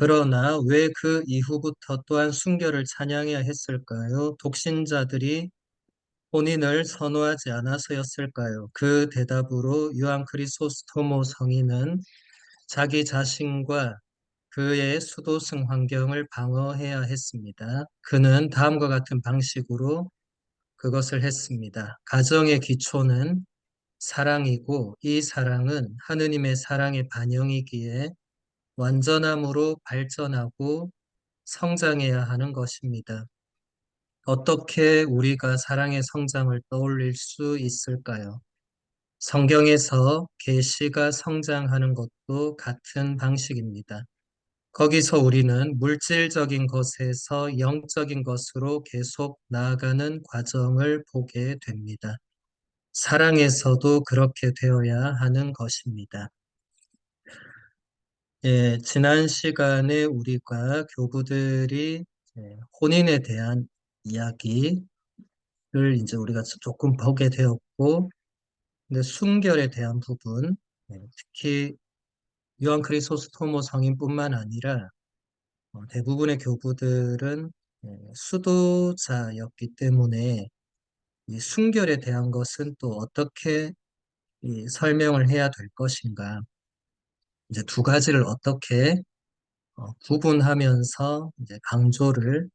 그러나 왜 그 이후부터 또한 순결을 찬양해야 했을까요? 독신자들이 혼인을 선호하지 않아서였을까요? 그 대답으로 요한 크리소스토모 성인은 자기 자신과 그의 수도승 환경을 방어해야 했습니다. 그는 다음과 같은 방식으로 그것을 했습니다. 가정의 기초는 사랑이고 이 사랑은 하느님의 사랑의 반영이기에 완전함으로 발전하고 성장해야 하는 것입니다. 어떻게 우리가 사랑의 성장을 떠올릴 수 있을까요? 성경에서 계시가 성장하는 것도 같은 방식입니다. 거기서 우리는 물질적인 것에서 영적인 것으로 계속 나아가는 과정을 보게 됩니다. 사랑에서도 그렇게 되어야 하는 것입니다. 예, 지난 시간에 우리가 교부들이 혼인에 대한 이야기를 이제 우리가 조금 보게 되었고, 근데 순결에 대한 부분, 특히 요한 크리소스토모 성인뿐만 아니라 대부분의 교부들은 수도자였기 때문에 이 순결에 대한 것은 또 어떻게 이 설명을 해야 될 것인가, 이제 두 가지를 어떻게 구분하면서 이제 강조를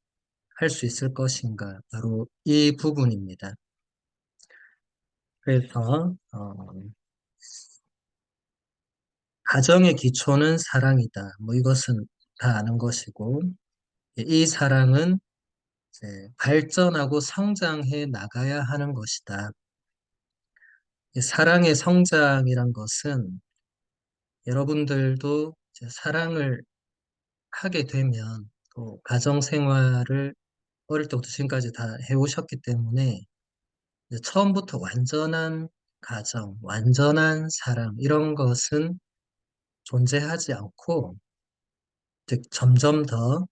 할 수 있을 것인가, 바로 이 부분입니다. 그래서 가정의 기초는 사랑이다. 뭐 이것은 다 아는 것이고, 이 사랑은 이제 발전하고 성장해 나가야 하는 것이다. 이 사랑의 성장이란 것은 여러분들도 이제 사랑을 하게 되면 또 가정 생활을 어릴 때부터 지금까지 다 해오셨기 때문에 이제 처음부터 완전한 가정, 완전한 사랑 이런 것은 존재하지 않고 즉 점점 더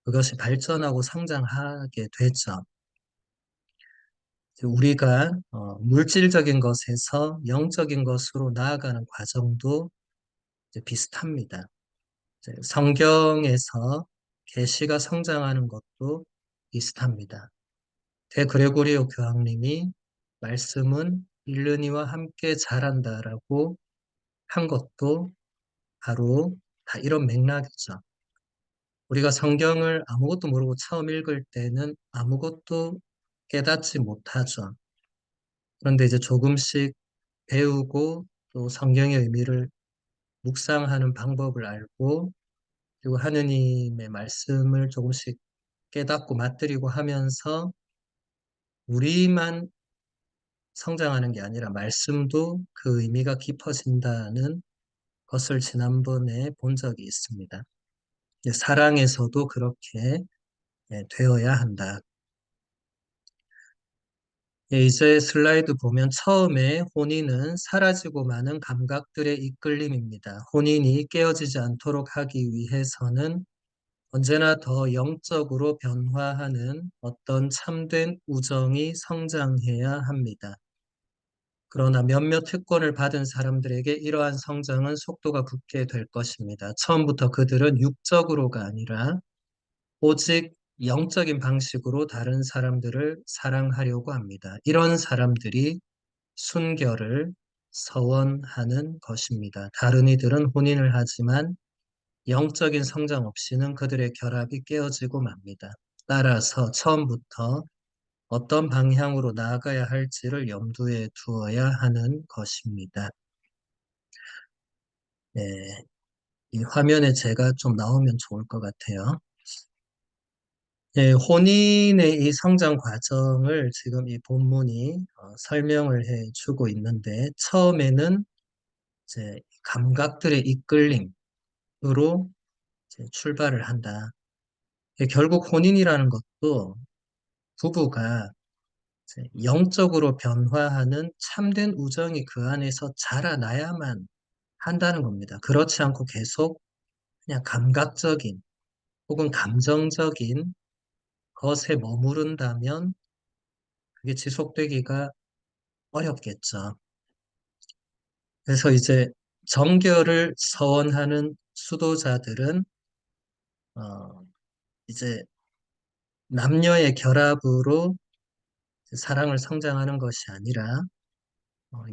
그것이 발전하고 성장하게 되죠. 우리가 물질적인 것에서 영적인 것으로 나아가는 과정도 이제 비슷합니다. 이제 성경에서 계시가 성장하는 것도 비슷합니다. 대그레고리오 교황님이 말씀은 일르니와 함께 자란다라고 한 것도 바로 다 이런 맥락이죠. 우리가 성경을 아무것도 모르고 처음 읽을 때는 아무것도 깨닫지 못하죠. 그런데 이제 조금씩 배우고 또 성경의 의미를 묵상하는 방법을 알고 그리고 하느님의 말씀을 조금씩 깨닫고 맛들이고 하면서 우리만 성장하는 게 아니라 말씀도 그 의미가 깊어진다는 것을 지난번에 본 적이 있습니다. 사랑에서도 그렇게 되어야 한다. 이제 슬라이드 보면 처음에 혼인은 사라지고 많은 감각들의 이끌림입니다. 혼인이 깨어지지 않도록 하기 위해서는 언제나 더 영적으로 변화하는 어떤 참된 우정이 성장해야 합니다. 그러나 몇몇 특권을 받은 사람들에게 이러한 성장은 속도가 붙게 될 것입니다. 처음부터 그들은 육적으로가 아니라 오직 영적인 방식으로 다른 사람들을 사랑하려고 합니다. 이런 사람들이 순결을 서원하는 것입니다. 다른 이들은 혼인을 하지만 영적인 성장 없이는 그들의 결합이 깨어지고 맙니다. 따라서 처음부터 어떤 방향으로 나아가야 할지를 염두에 두어야 하는 것입니다. 네, 이 화면에 제가 좀 나오면 좋을 것 같아요. 네, 혼인의 이 성장 과정을 지금 이 본문이 설명을 해주고 있는데 처음에는 이제 감각들의 이끌림으로 이제 출발을 한다. 결국 혼인이라는 것도 부부가 이제 영적으로 변화하는 참된 우정이 그 안에서 자라나야만 한다는 겁니다. 그렇지 않고 계속 그냥 감각적인 혹은 감정적인 것에 머무른다면 그게 지속되기가 어렵겠죠. 그래서 이제 정결을 서원하는 수도자들은 어, 이제 남녀의 결합으로 사랑을 성장하는 것이 아니라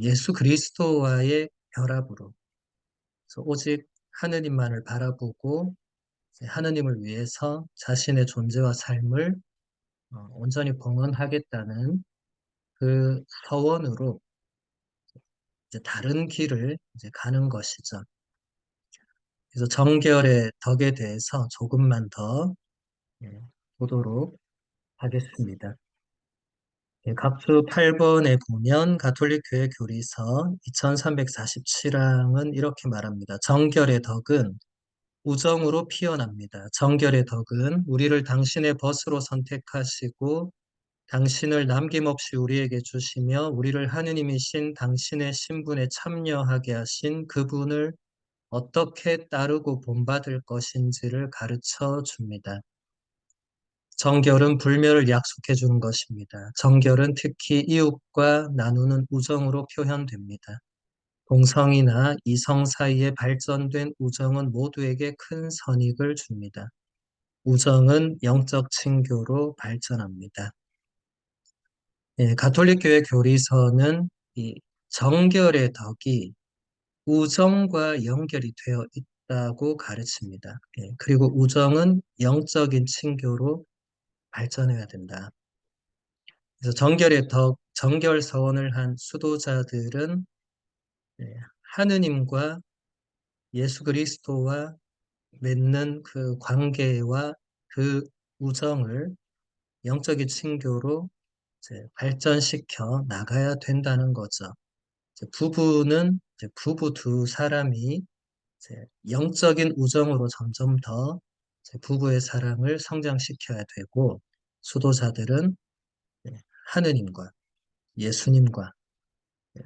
예수 그리스도와의 결합으로 그래서 오직 하느님만을 바라보고 이제 하느님을 위해서 자신의 존재와 삶을 온전히 봉헌하겠다는 그 서원으로 이제 다른 길을 이제 가는 것이죠. 그래서 정결의 덕에 대해서 조금만 더 예, 보도록 하겠습니다. 예, 각주 8번에 보면 가톨릭 교회 교리서 2347항은 이렇게 말합니다. 정결의 덕은 우정으로 피어납니다. 정결의 덕은 우리를 당신의 벗으로 선택하시고 당신을 남김없이 우리에게 주시며 우리를 하느님이신 당신의 신분에 참여하게 하신 그분을 어떻게 따르고 본받을 것인지를 가르쳐 줍니다. 정결은 불멸을 약속해 주는 것입니다. 정결은 특히 이웃과 나누는 우정으로 표현됩니다. 동성이나 이성 사이에 발전된 우정은 모두에게 큰 선익을 줍니다. 우정은 영적 친교로 발전합니다. 예, 가톨릭 교회 교리서는 이 정결의 덕이 우정과 연결이 되어 있다고 가르칩니다. 예, 그리고 우정은 영적인 친교로 발전해야 된다. 그래서 정결의 덕, 정결 서원을 한 수도자들은 예, 하느님과 예수 그리스도와 맺는 그 관계와 그 우정을 영적인 친교로 이제 발전시켜 나가야 된다는 거죠. 이제 부부는 이제 부부 두 사람이 이제 영적인 우정으로 점점 더 이제 부부의 사랑을 성장시켜야 되고 수도자들은 예, 하느님과 예수님과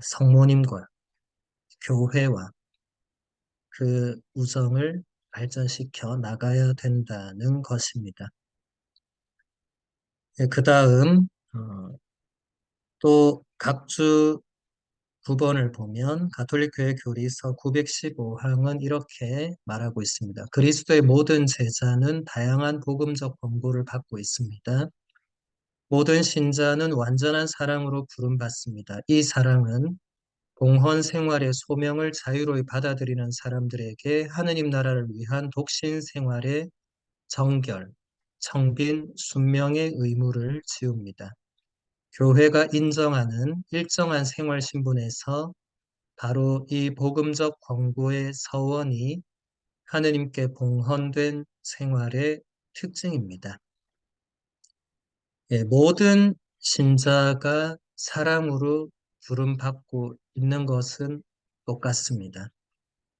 성모님과 교회와 그 우정을 발전시켜 나가야 된다는 것입니다. 그 다음 또 각주 9번을 보면 가톨릭 교회 교리서 915항은 이렇게 말하고 있습니다. 그리스도의 모든 제자는 다양한 복음적 권고를 받고 있습니다. 모든 신자는 완전한 사랑으로 부름받습니다. 이 사랑은 봉헌 생활의 소명을 자유로이 받아들이는 사람들에게 하느님 나라를 위한 독신 생활의 정결, 청빈, 순명의 의무를 지웁니다. 교회가 인정하는 일정한 생활 신분에서 바로 이 복음적 권고의 서원이 하느님께 봉헌된 생활의 특징입니다. 예, 모든 신자가 사랑으로 부름받고 있는 것은 똑같습니다.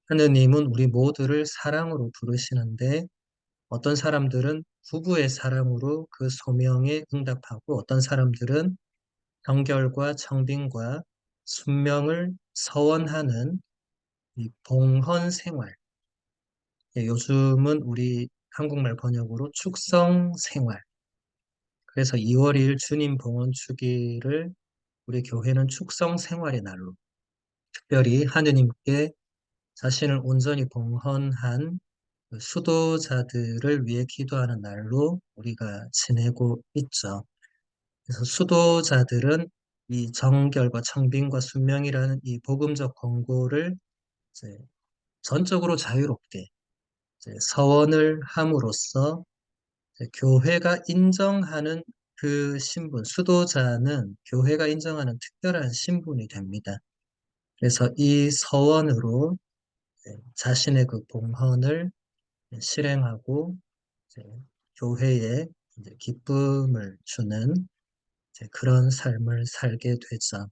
하느님은 우리 모두를 사랑으로 부르시는데 어떤 사람들은 부부의 사랑으로 그 소명에 응답하고 어떤 사람들은 정결과 청빈과 순명을 서원하는 이 봉헌 생활. 예, 요즘은 우리 한국말 번역으로 축성 생활. 그래서 2월 2일 주님 봉헌 주기를 우리 교회는 축성 생활의 날로 특별히 하느님께 자신을 온전히 봉헌한 그 수도자들을 위해 기도하는 날로 우리가 지내고 있죠. 그래서 수도자들은 이 정결과 청빈과 순명이라는 이 복음적 권고를 이제 전적으로 자유롭게 이제 서원을 함으로써 이제 교회가 인정하는 그 신분, 수도자는 교회가 인정하는 특별한 신분이 됩니다. 그래서 이 서원으로 자신의 그 봉헌을 실행하고 이제 교회에 이제 기쁨을 주는 이제 그런 삶을 살게 되죠.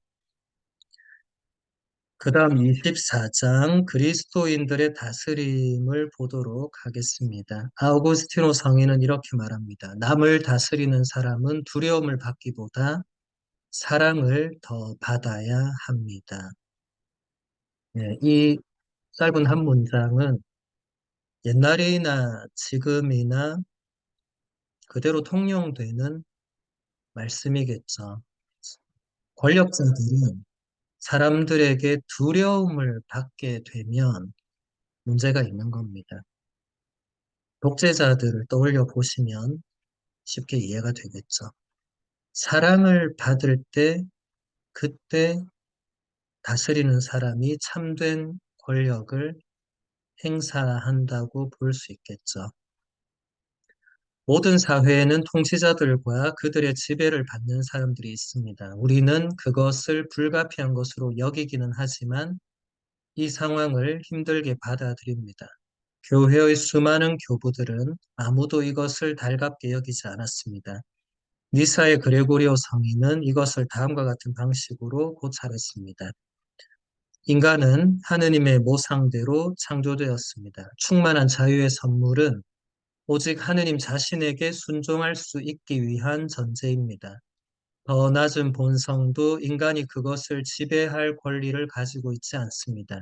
그 다음 24장 그리스도인들의 다스림을 보도록 하겠습니다. 아우구스티노 성인은 이렇게 말합니다. 남을 다스리는 사람은 두려움을 받기보다 사랑을 더 받아야 합니다. 네, 이 짧은 한 문장은 옛날이나 지금이나 그대로 통용되는 말씀이겠죠. 권력자들은 사람들에게 두려움을 받게 되면 문제가 있는 겁니다. 독재자들을 떠올려 보시면 쉽게 이해가 되겠죠. 사랑을 받을 때 그때 다스리는 사람이 참된 권력을 행사한다고 볼 수 있겠죠. 모든 사회에는 통치자들과 그들의 지배를 받는 사람들이 있습니다. 우리는 그것을 불가피한 것으로 여기기는 하지만 이 상황을 힘들게 받아들입니다. 교회의 수많은 교부들은 아무도 이것을 달갑게 여기지 않았습니다. 니사의 그레고리오 성인은 이것을 다음과 같은 방식으로 고찰했습니다. 인간은 하느님의 모상대로 창조되었습니다. 충만한 자유의 선물은 오직 하느님 자신에게 순종할 수 있기 위한 전제입니다. 더 낮은 본성도 인간이 그것을 지배할 권리를 가지고 있지 않습니다.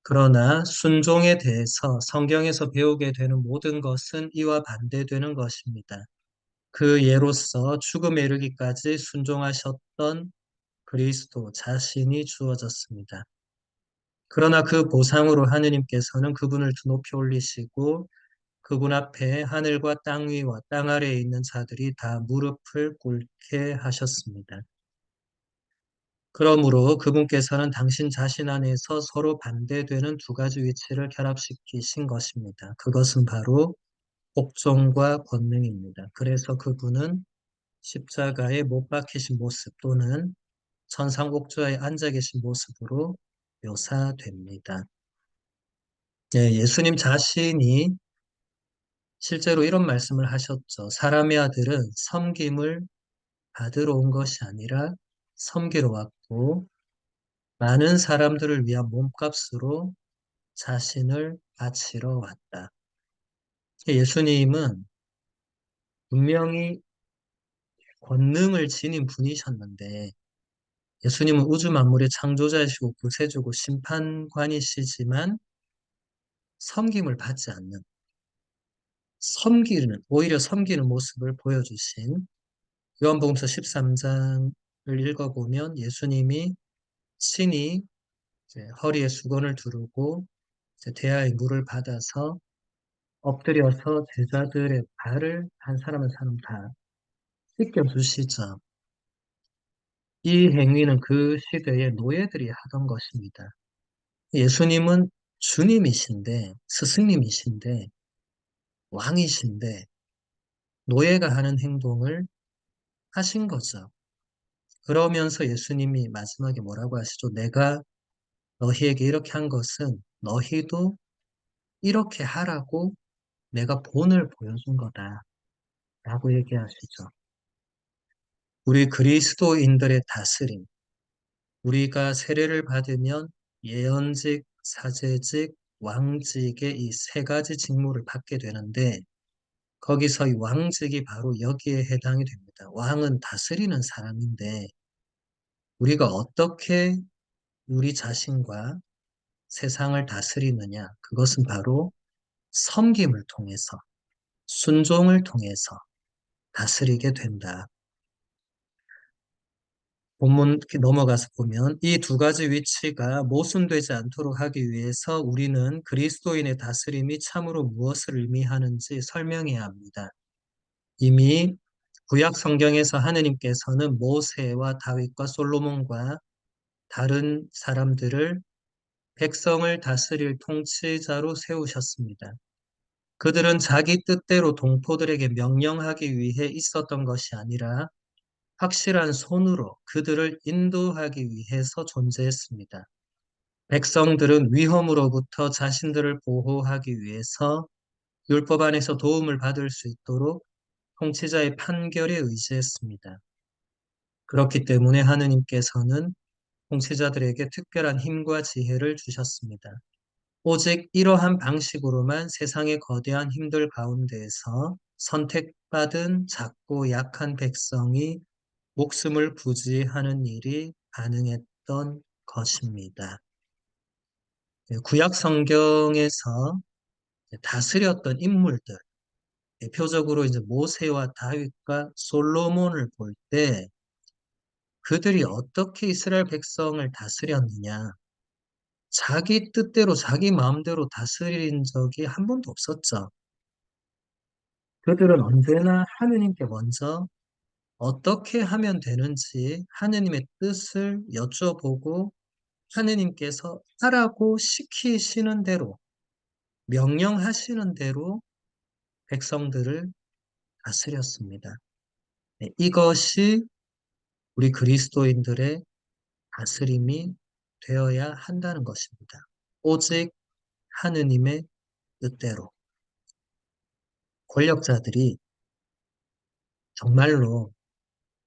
그러나 순종에 대해서 성경에서 배우게 되는 모든 것은 이와 반대되는 것입니다. 그 예로서 죽음에 이르기까지 순종하셨던 그리스도 자신이 주어졌습니다. 그러나 그 보상으로 하느님께서는 그분을 높이 올리시고 그분 앞에 하늘과 땅 위와 땅 아래에 있는 자들이 다 무릎을 꿇게 하셨습니다. 그러므로 그분께서는 당신 자신 안에서 서로 반대되는 두 가지 위치를 결합시키신 것입니다. 그것은 바로 복종과 권능입니다. 그래서 그분은 십자가에 못 박히신 모습 또는 천상 옥좌에 앉아 계신 모습으로 묘사됩니다. 예, 예수님 자신이 실제로 이런 말씀을 하셨죠. 사람의 아들은 섬김을 받으러 온 것이 아니라 섬기러 왔고 많은 사람들을 위한 몸값으로 자신을 바치러 왔다. 예수님은 분명히 권능을 지닌 분이셨는데 예수님은 우주 만물의 창조자이시고 구세주고 심판관이시지만 섬김을 받지 않는 오히려 섬기는 모습을 보여주신 요한복음서 13장을 읽어보면 예수님이 친히 이제 허리에 수건을 두르고 이제 대야의 물을 받아서 엎드려서 제자들의 발을 한 사람 한 사람 다 씻겨주시죠. 이 행위는 그 시대의 노예들이 하던 것입니다. 예수님은 주님이신데, 스승님이신데, 왕이신데, 노예가 하는 행동을 하신 거죠. 그러면서 예수님이 마지막에 뭐라고 하시죠? 내가 너희에게 이렇게 한 것은 너희도 이렇게 하라고 내가 본을 보여준 거다. 라고 얘기하시죠. 우리 그리스도인들의 다스림, 우리가 세례를 받으면 예언직, 사제직, 왕직의 이 세 가지 직무를 받게 되는데 거기서 이 왕직이 바로 여기에 해당이 됩니다. 왕은 다스리는 사람인데 우리가 어떻게 우리 자신과 세상을 다스리느냐? 그것은 바로 섬김을 통해서, 순종을 통해서 다스리게 된다. 본문 이렇게 넘어가서 보면 이 두 가지 위치가 모순되지 않도록 하기 위해서 우리는 그리스도인의 다스림이 참으로 무엇을 의미하는지 설명해야 합니다. 이미 구약 성경에서 하느님께서는 모세와 다윗과 솔로몬과 다른 사람들을 백성을 다스릴 통치자로 세우셨습니다. 그들은 자기 뜻대로 동포들에게 명령하기 위해 있었던 것이 아니라 확실한 손으로 그들을 인도하기 위해서 존재했습니다. 백성들은 위험으로부터 자신들을 보호하기 위해서 율법 안에서 도움을 받을 수 있도록 통치자의 판결에 의지했습니다. 그렇기 때문에 하느님께서는 통치자들에게 특별한 힘과 지혜를 주셨습니다. 오직 이러한 방식으로만 세상의 거대한 힘들 가운데에서 선택받은 작고 약한 백성이 목숨을 부지하는 일이 가능했던 것입니다. 구약 성경에서 다스렸던 인물들, 대표적으로 이제 모세와 다윗과 솔로몬을 볼 때 그들이 어떻게 이스라엘 백성을 다스렸느냐? 자기 뜻대로 자기 마음대로 다스린 적이 한 번도 없었죠. 그들은 언제나 하느님께 먼저 어떻게 하면 되는지 하느님의 뜻을 여쭤보고 하느님께서 하라고 시키시는 대로, 명령하시는 대로 백성들을 다스렸습니다. 네, 이것이 우리 그리스도인들의 다스림이 되어야 한다는 것입니다. 오직 하느님의 뜻대로. 권력자들이 정말로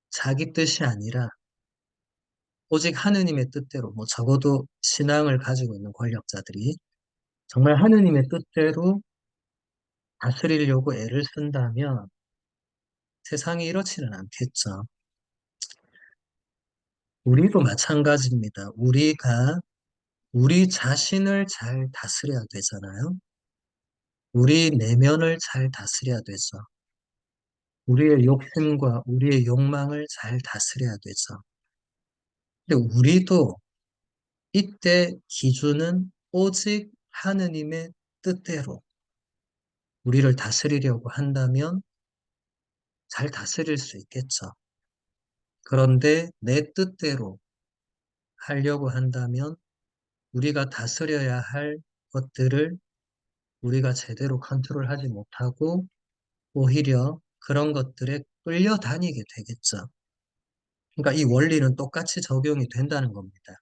자기 뜻이 아니라 오직 하느님의 뜻대로, 뭐 적어도 신앙을 가지고 있는 권력자들이 정말 하느님의 뜻대로 다스리려고 애를 쓴다면 세상이 이렇지는 않겠죠. 우리도 마찬가지입니다. 우리가 우리 자신을 잘 다스려야 되잖아요. 우리 내면을 잘 다스려야 되죠. 우리의 욕심과 우리의 욕망을 잘 다스려야 되죠. 근데 우리도 이때 기준은 오직 하느님의 뜻대로 우리를 다스리려고 한다면 잘 다스릴 수 있겠죠. 그런데 내 뜻대로 하려고 한다면 우리가 다스려야 할 것들을 우리가 제대로 컨트롤하지 못하고 오히려 그런 것들에 끌려다니게 되겠죠. 그러니까 이 원리는 똑같이 적용이 된다는 겁니다.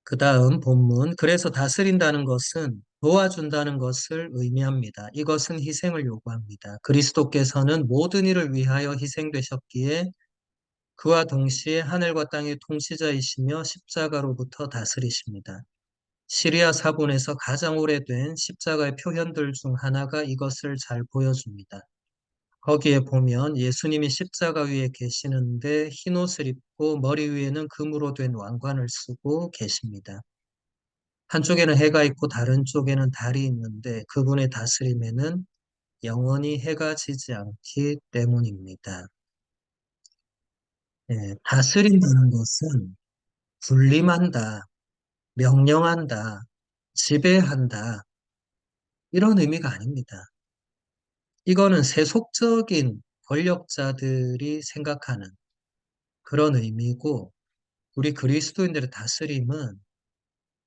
그 다음 본문, 그래서 다스린다는 것은 도와준다는 것을 의미합니다. 이것은 희생을 요구합니다. 그리스도께서는 모든 일을 위하여 희생되셨기에 그와 동시에 하늘과 땅의 통치자이시며 십자가로부터 다스리십니다. 시리아 사본에서 가장 오래된 십자가의 표현들 중 하나가 이것을 잘 보여줍니다. 거기에 보면 예수님이 십자가 위에 계시는데 흰옷을 입고 머리 위에는 금으로 된 왕관을 쓰고 계십니다. 한쪽에는 해가 있고 다른 쪽에는 달이 있는데 그분의 다스림에는 영원히 해가 지지 않기 때문입니다. 다스린다는 것은 군림한다, 명령한다, 지배한다, 이런 의미가 아닙니다. 이거는 세속적인 권력자들이 생각하는 그런 의미고, 우리 그리스도인들의 다스림은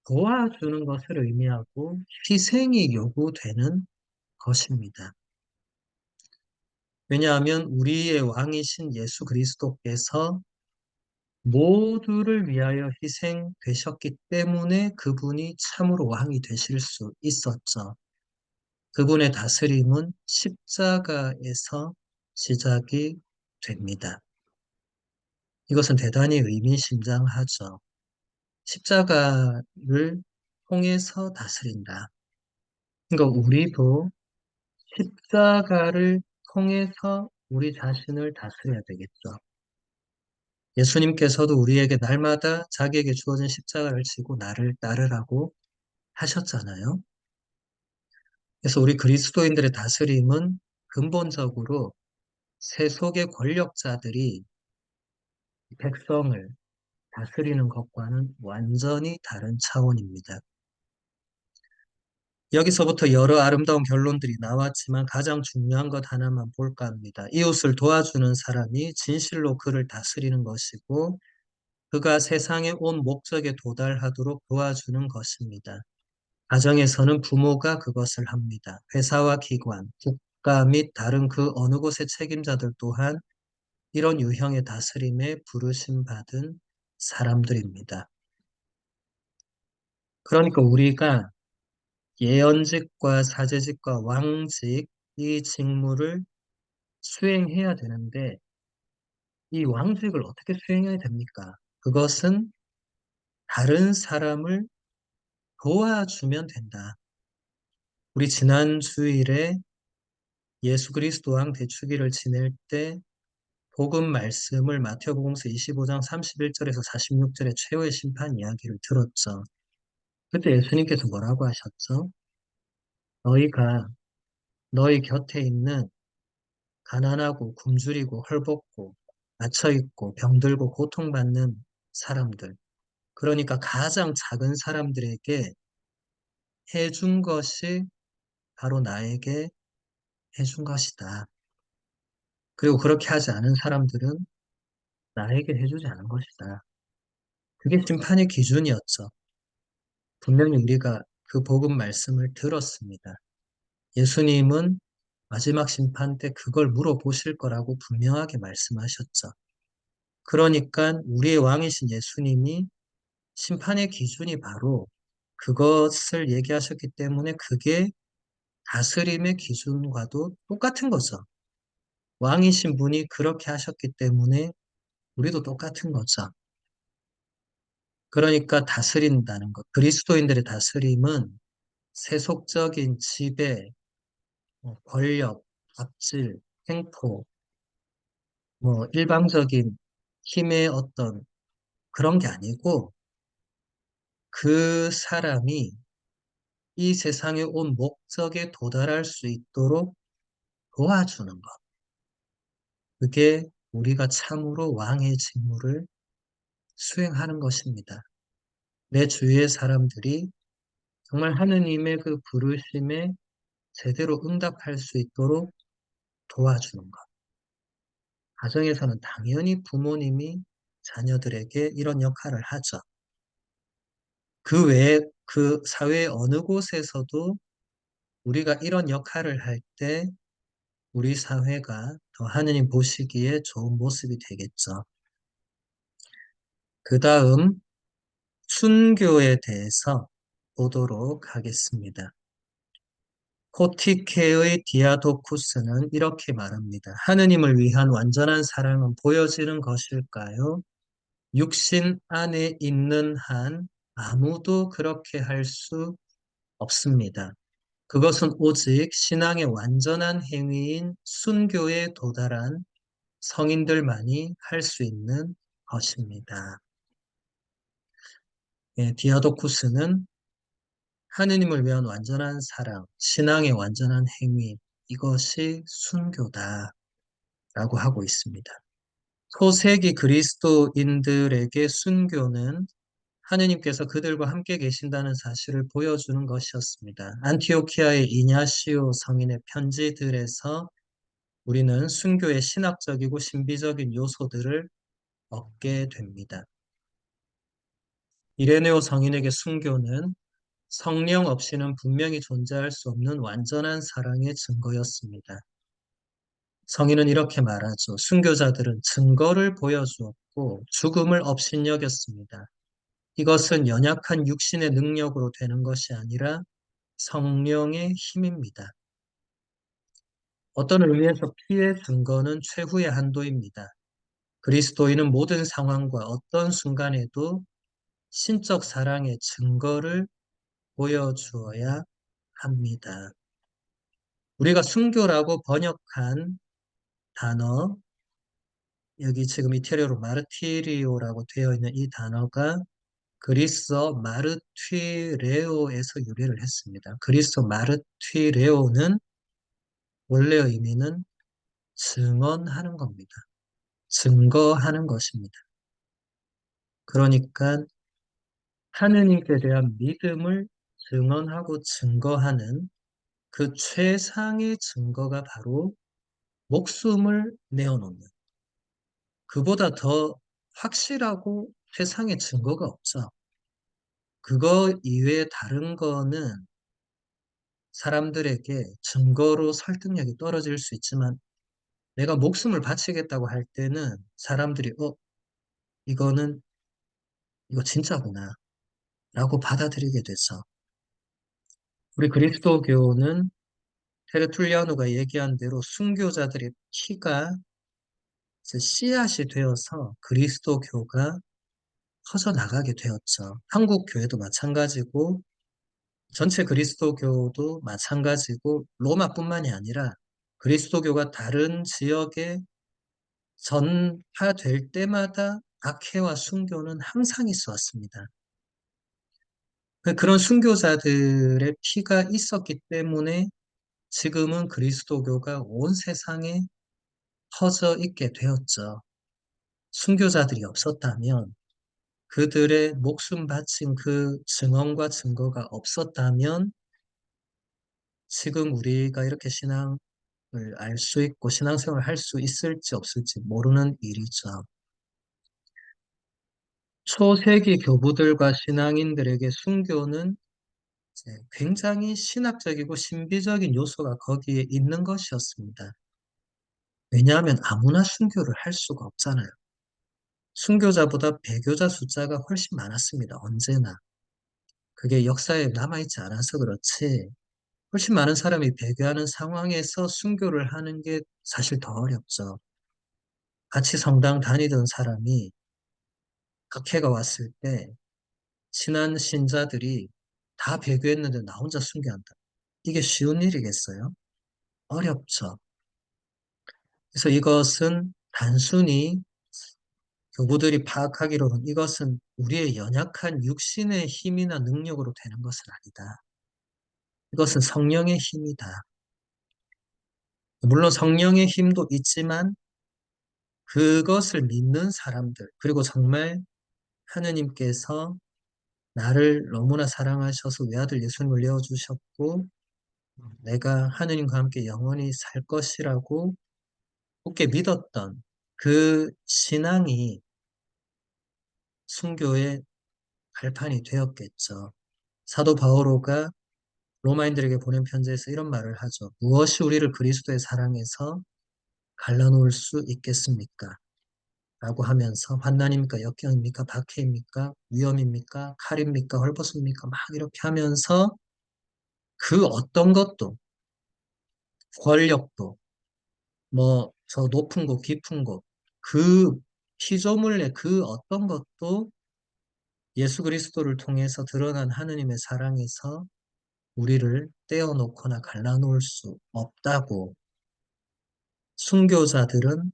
도와주는 것을 의미하고 희생이 요구되는 것입니다. 왜냐하면 우리의 왕이신 예수 그리스도께서 모두를 위하여 희생되셨기 때문에 그분이 참으로 왕이 되실 수 있었죠. 그분의 다스림은 십자가에서 시작이 됩니다. 이것은 대단히 의미심장하죠. 십자가를 통해서 다스린다. 그러니까 우리도 십자가를 통해서 우리 자신을 다스려야 되겠죠. 예수님께서도 우리에게 날마다 자기에게 주어진 십자가를 지고 나를 따르라고 하셨잖아요. 그래서 우리 그리스도인들의 다스림은 근본적으로 세속의 권력자들이 백성을 다스리는 것과는 완전히 다른 차원입니다. 여기서부터 여러 아름다운 결론들이 나왔지만 가장 중요한 것 하나만 볼까 합니다. 이웃을 도와주는 사람이 진실로 그를 다스리는 것이고 그가 세상에 온 목적에 도달하도록 도와주는 것입니다. 가정에서는 부모가 그것을 합니다. 회사와 기관, 국가 및 다른 그 어느 곳의 책임자들 또한 이런 유형의 다스림에 부르심 받은 사람들입니다. 그러니까 우리가 예언직과 사제직과 왕직 이 직무를 수행해야 되는데 이 왕직을 어떻게 수행해야 됩니까? 그것은 다른 사람을 도와주면 된다. 우리 지난 주일에 예수 그리스도 왕 대축일을 지낼 때 복음 말씀을 마태복음서 25장 31절에서 46절의 최후의 심판 이야기를 들었죠. 그때 예수님께서 뭐라고 하셨죠? 너희가 너희 곁에 있는 가난하고 굶주리고 헐벗고 갇혀있고 병들고 고통받는 사람들, 그러니까 가장 작은 사람들에게 해준 것이 바로 나에게 해준 것이다. 그리고 그렇게 하지 않은 사람들은 나에게 해주지 않은 것이다. 그게 심판의 기준이었죠. 분명히 우리가 그 복음 말씀을 들었습니다. 예수님은 마지막 심판 때 그걸 물어보실 거라고 분명하게 말씀하셨죠. 그러니까 우리의 왕이신 예수님이 심판의 기준이 바로 그것을 얘기하셨기 때문에 그게 다스림의 기준과도 똑같은 거죠. 왕이신 분이 그렇게 하셨기 때문에 우리도 똑같은 거죠. 그러니까 다스린다는 것. 그리스도인들의 다스림은 세속적인 지배, 권력, 압질, 횡포, 일방적인 힘의 어떤 그런 게 아니고 그 사람이 이 세상에 온 목적에 도달할 수 있도록 도와주는 것. 그게 우리가 참으로 왕의 직무를 수행하는 것입니다. 내 주위의 사람들이 정말 하느님의 그 부르심에 제대로 응답할 수 있도록 도와주는 것. 가정에서는 당연히 부모님이 자녀들에게 이런 역할을 하죠. 그 외에 그 사회 어느 곳에서도 우리가 이런 역할을 할 때 우리 사회가 더 하느님 보시기에 좋은 모습이 되겠죠. 그 다음 순교에 대해서 보도록 하겠습니다. 코티케의 디아도쿠스는 이렇게 말합니다. 하느님을 위한 완전한 사랑은 보여지는 것일까요? 육신 안에 있는 한 아무도 그렇게 할 수 없습니다. 그것은 오직 신앙의 완전한 행위인 순교에 도달한 성인들만이 할 수 있는 것입니다. 예, 디아도쿠스는 하느님을 위한 완전한 사랑, 신앙의 완전한 행위, 이것이 순교다라고 하고 있습니다. 초세기 그리스도인들에게 순교는 하느님께서 그들과 함께 계신다는 사실을 보여주는 것이었습니다. 안티오키아의 이냐시오 성인의 편지들에서 우리는 순교의 신학적이고 신비적인 요소들을 얻게 됩니다. 이레네오 성인에게 순교는 성령 없이는 분명히 존재할 수 없는 완전한 사랑의 증거였습니다. 성인은 이렇게 말하죠. 순교자들은 증거를 보여주었고 죽음을 업신여겼습니다. 이것은 연약한 육신의 능력으로 되는 것이 아니라 성령의 힘입니다. 어떤 의미에서 피의 증거는 최후의 한도입니다. 그리스도인은 모든 상황과 어떤 순간에도 신적 사랑의 증거를 보여주어야 합니다. 우리가 순교라고 번역한 단어, 여기 지금 이태리어로 마르티리오라고 되어 있는 이 단어가 그리스어 마르튀레오에서 유래를 했습니다. 그리스어 마르튀레오는 원래 의미는 증언하는 겁니다. 증거하는 것입니다. 그러니까 하느님께 대한 믿음을 증언하고 증거하는 그 최상의 증거가 바로 목숨을 내어놓는 그보다 더 확실하고 세상에 증거가 없죠. 그거 이외에 다른 거는 사람들에게 증거로 설득력이 떨어질 수 있지만 내가 목숨을 바치겠다고 할 때는 사람들이 이거는 이거 진짜구나 라고 받아들이게 되죠. 우리 그리스도교는 테르툴리아누가 얘기한 대로 순교자들의 피가 이제 씨앗이 되어서 그리스도교가 퍼져나가게 되었죠. 한국 교회도 마찬가지고 전체 그리스도교도 마찬가지고 로마뿐만이 아니라 그리스도교가 다른 지역에 전파될 때마다 박해와 순교는 항상 있어 왔습니다. 그런 순교자들의 피가 있었기 때문에 지금은 그리스도교가 온 세상에 퍼져 있게 되었죠. 순교자들이 없었다면 그들의 목숨 바친 그 증언과 증거가 없었다면 지금 우리가 이렇게 신앙을 알 수 있고 신앙생활을 할 수 있을지 없을지 모르는 일이죠. 초세기 교부들과 신앙인들에게 순교는 이제 굉장히 신학적이고 신비적인 요소가 거기에 있는 것이었습니다. 왜냐하면 아무나 순교를 할 수가 없잖아요. 순교자보다 배교자 숫자가 훨씬 많았습니다. 언제나. 그게 역사에 남아있지 않아서 그렇지. 훨씬 많은 사람이 배교하는 상황에서 순교를 하는 게 사실 더 어렵죠. 같이 성당 다니던 사람이 박해가 왔을 때 친한 신자들이 다 배교했는데 나 혼자 순교한다. 이게 쉬운 일이겠어요? 어렵죠. 그래서 이것은 단순히 교부들이 파악하기로는 이것은 우리의 연약한 육신의 힘이나 능력으로 되는 것은 아니다. 이것은 성령의 힘이다. 물론 성령의 힘도 있지만 그것을 믿는 사람들, 그리고 정말 하느님께서 나를 너무나 사랑하셔서 외아들 예수님을 내어주셨고 내가 하느님과 함께 영원히 살 것이라고 굳게 믿었던 그 신앙이 순교의 발판이 되었겠죠. 사도 바오로가 로마인들에게 보낸 편지에서 이런 말을 하죠. 무엇이 우리를 그리스도의 사랑에서 갈라놓을 수 있겠습니까? 라고 하면서 환난입니까? 역경입니까? 박해입니까? 위험입니까? 칼입니까? 헐벗습니까? 막 이렇게 하면서 그 어떤 것도 권력도 뭐 저 높은 곳 깊은 곳 그 피조물의 그 어떤 것도 예수 그리스도를 통해서 드러난 하느님의 사랑에서 우리를 떼어놓거나 갈라놓을 수 없다고 순교자들은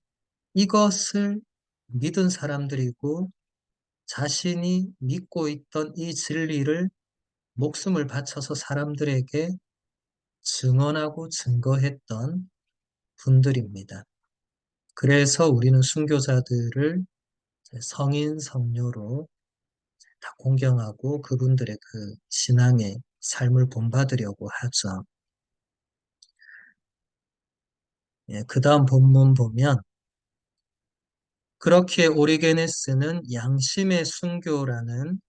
이것을 믿은 사람들이고 자신이 믿고 있던 이 진리를 목숨을 바쳐서 사람들에게 증언하고 증거했던 분들입니다. 그래서 우리는 순교자들을 성인, 성녀로 다 공경하고 그분들의 그 신앙의 삶을 본받으려고 하죠. 예, 그 다음 본문 보면 그렇게 오리게네스는 양심의 순교라는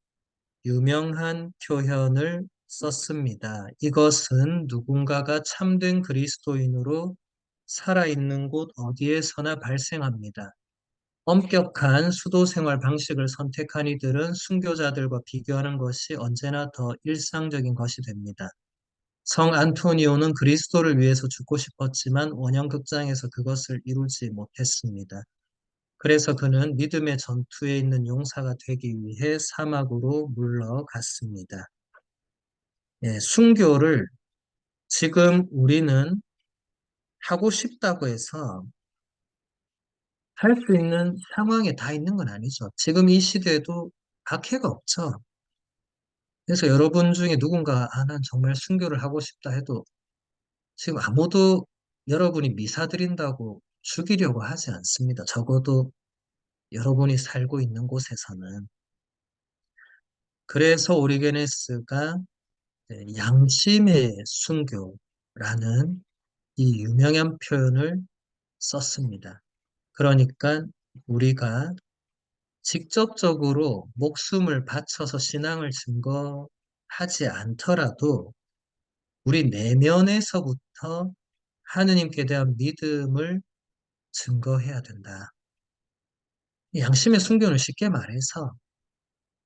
유명한 표현을 썼습니다. 이것은 누군가가 참된 그리스도인으로 살아있는 곳 어디에서나 발생합니다. 엄격한 수도 생활 방식을 선택한 이들은 순교자들과 비교하는 것이 언제나 더 일상적인 것이 됩니다. 성 안토니오는 그리스도를 위해서 죽고 싶었지만 원형 극장에서 그것을 이루지 못했습니다. 그래서 그는 믿음의 전투에 있는 용사가 되기 위해 사막으로 물러갔습니다. 예, 순교를 지금 우리는 하고 싶다고 해서 할 수 있는 상황에 다 있는 건 아니죠. 지금 이 시대에도 박해가 없죠. 그래서 여러분 중에 누군가 난 정말 순교를 하고 싶다 해도 지금 아무도 여러분이 미사 드린다고 죽이려고 하지 않습니다. 적어도 여러분이 살고 있는 곳에서는. 그래서 오리게네스가 양심의 순교라는 이 유명한 표현을 썼습니다. 그러니까 우리가 직접적으로 목숨을 바쳐서 신앙을 증거하지 않더라도 우리 내면에서부터 하느님께 대한 믿음을 증거해야 된다. 양심의 순교는 쉽게 말해서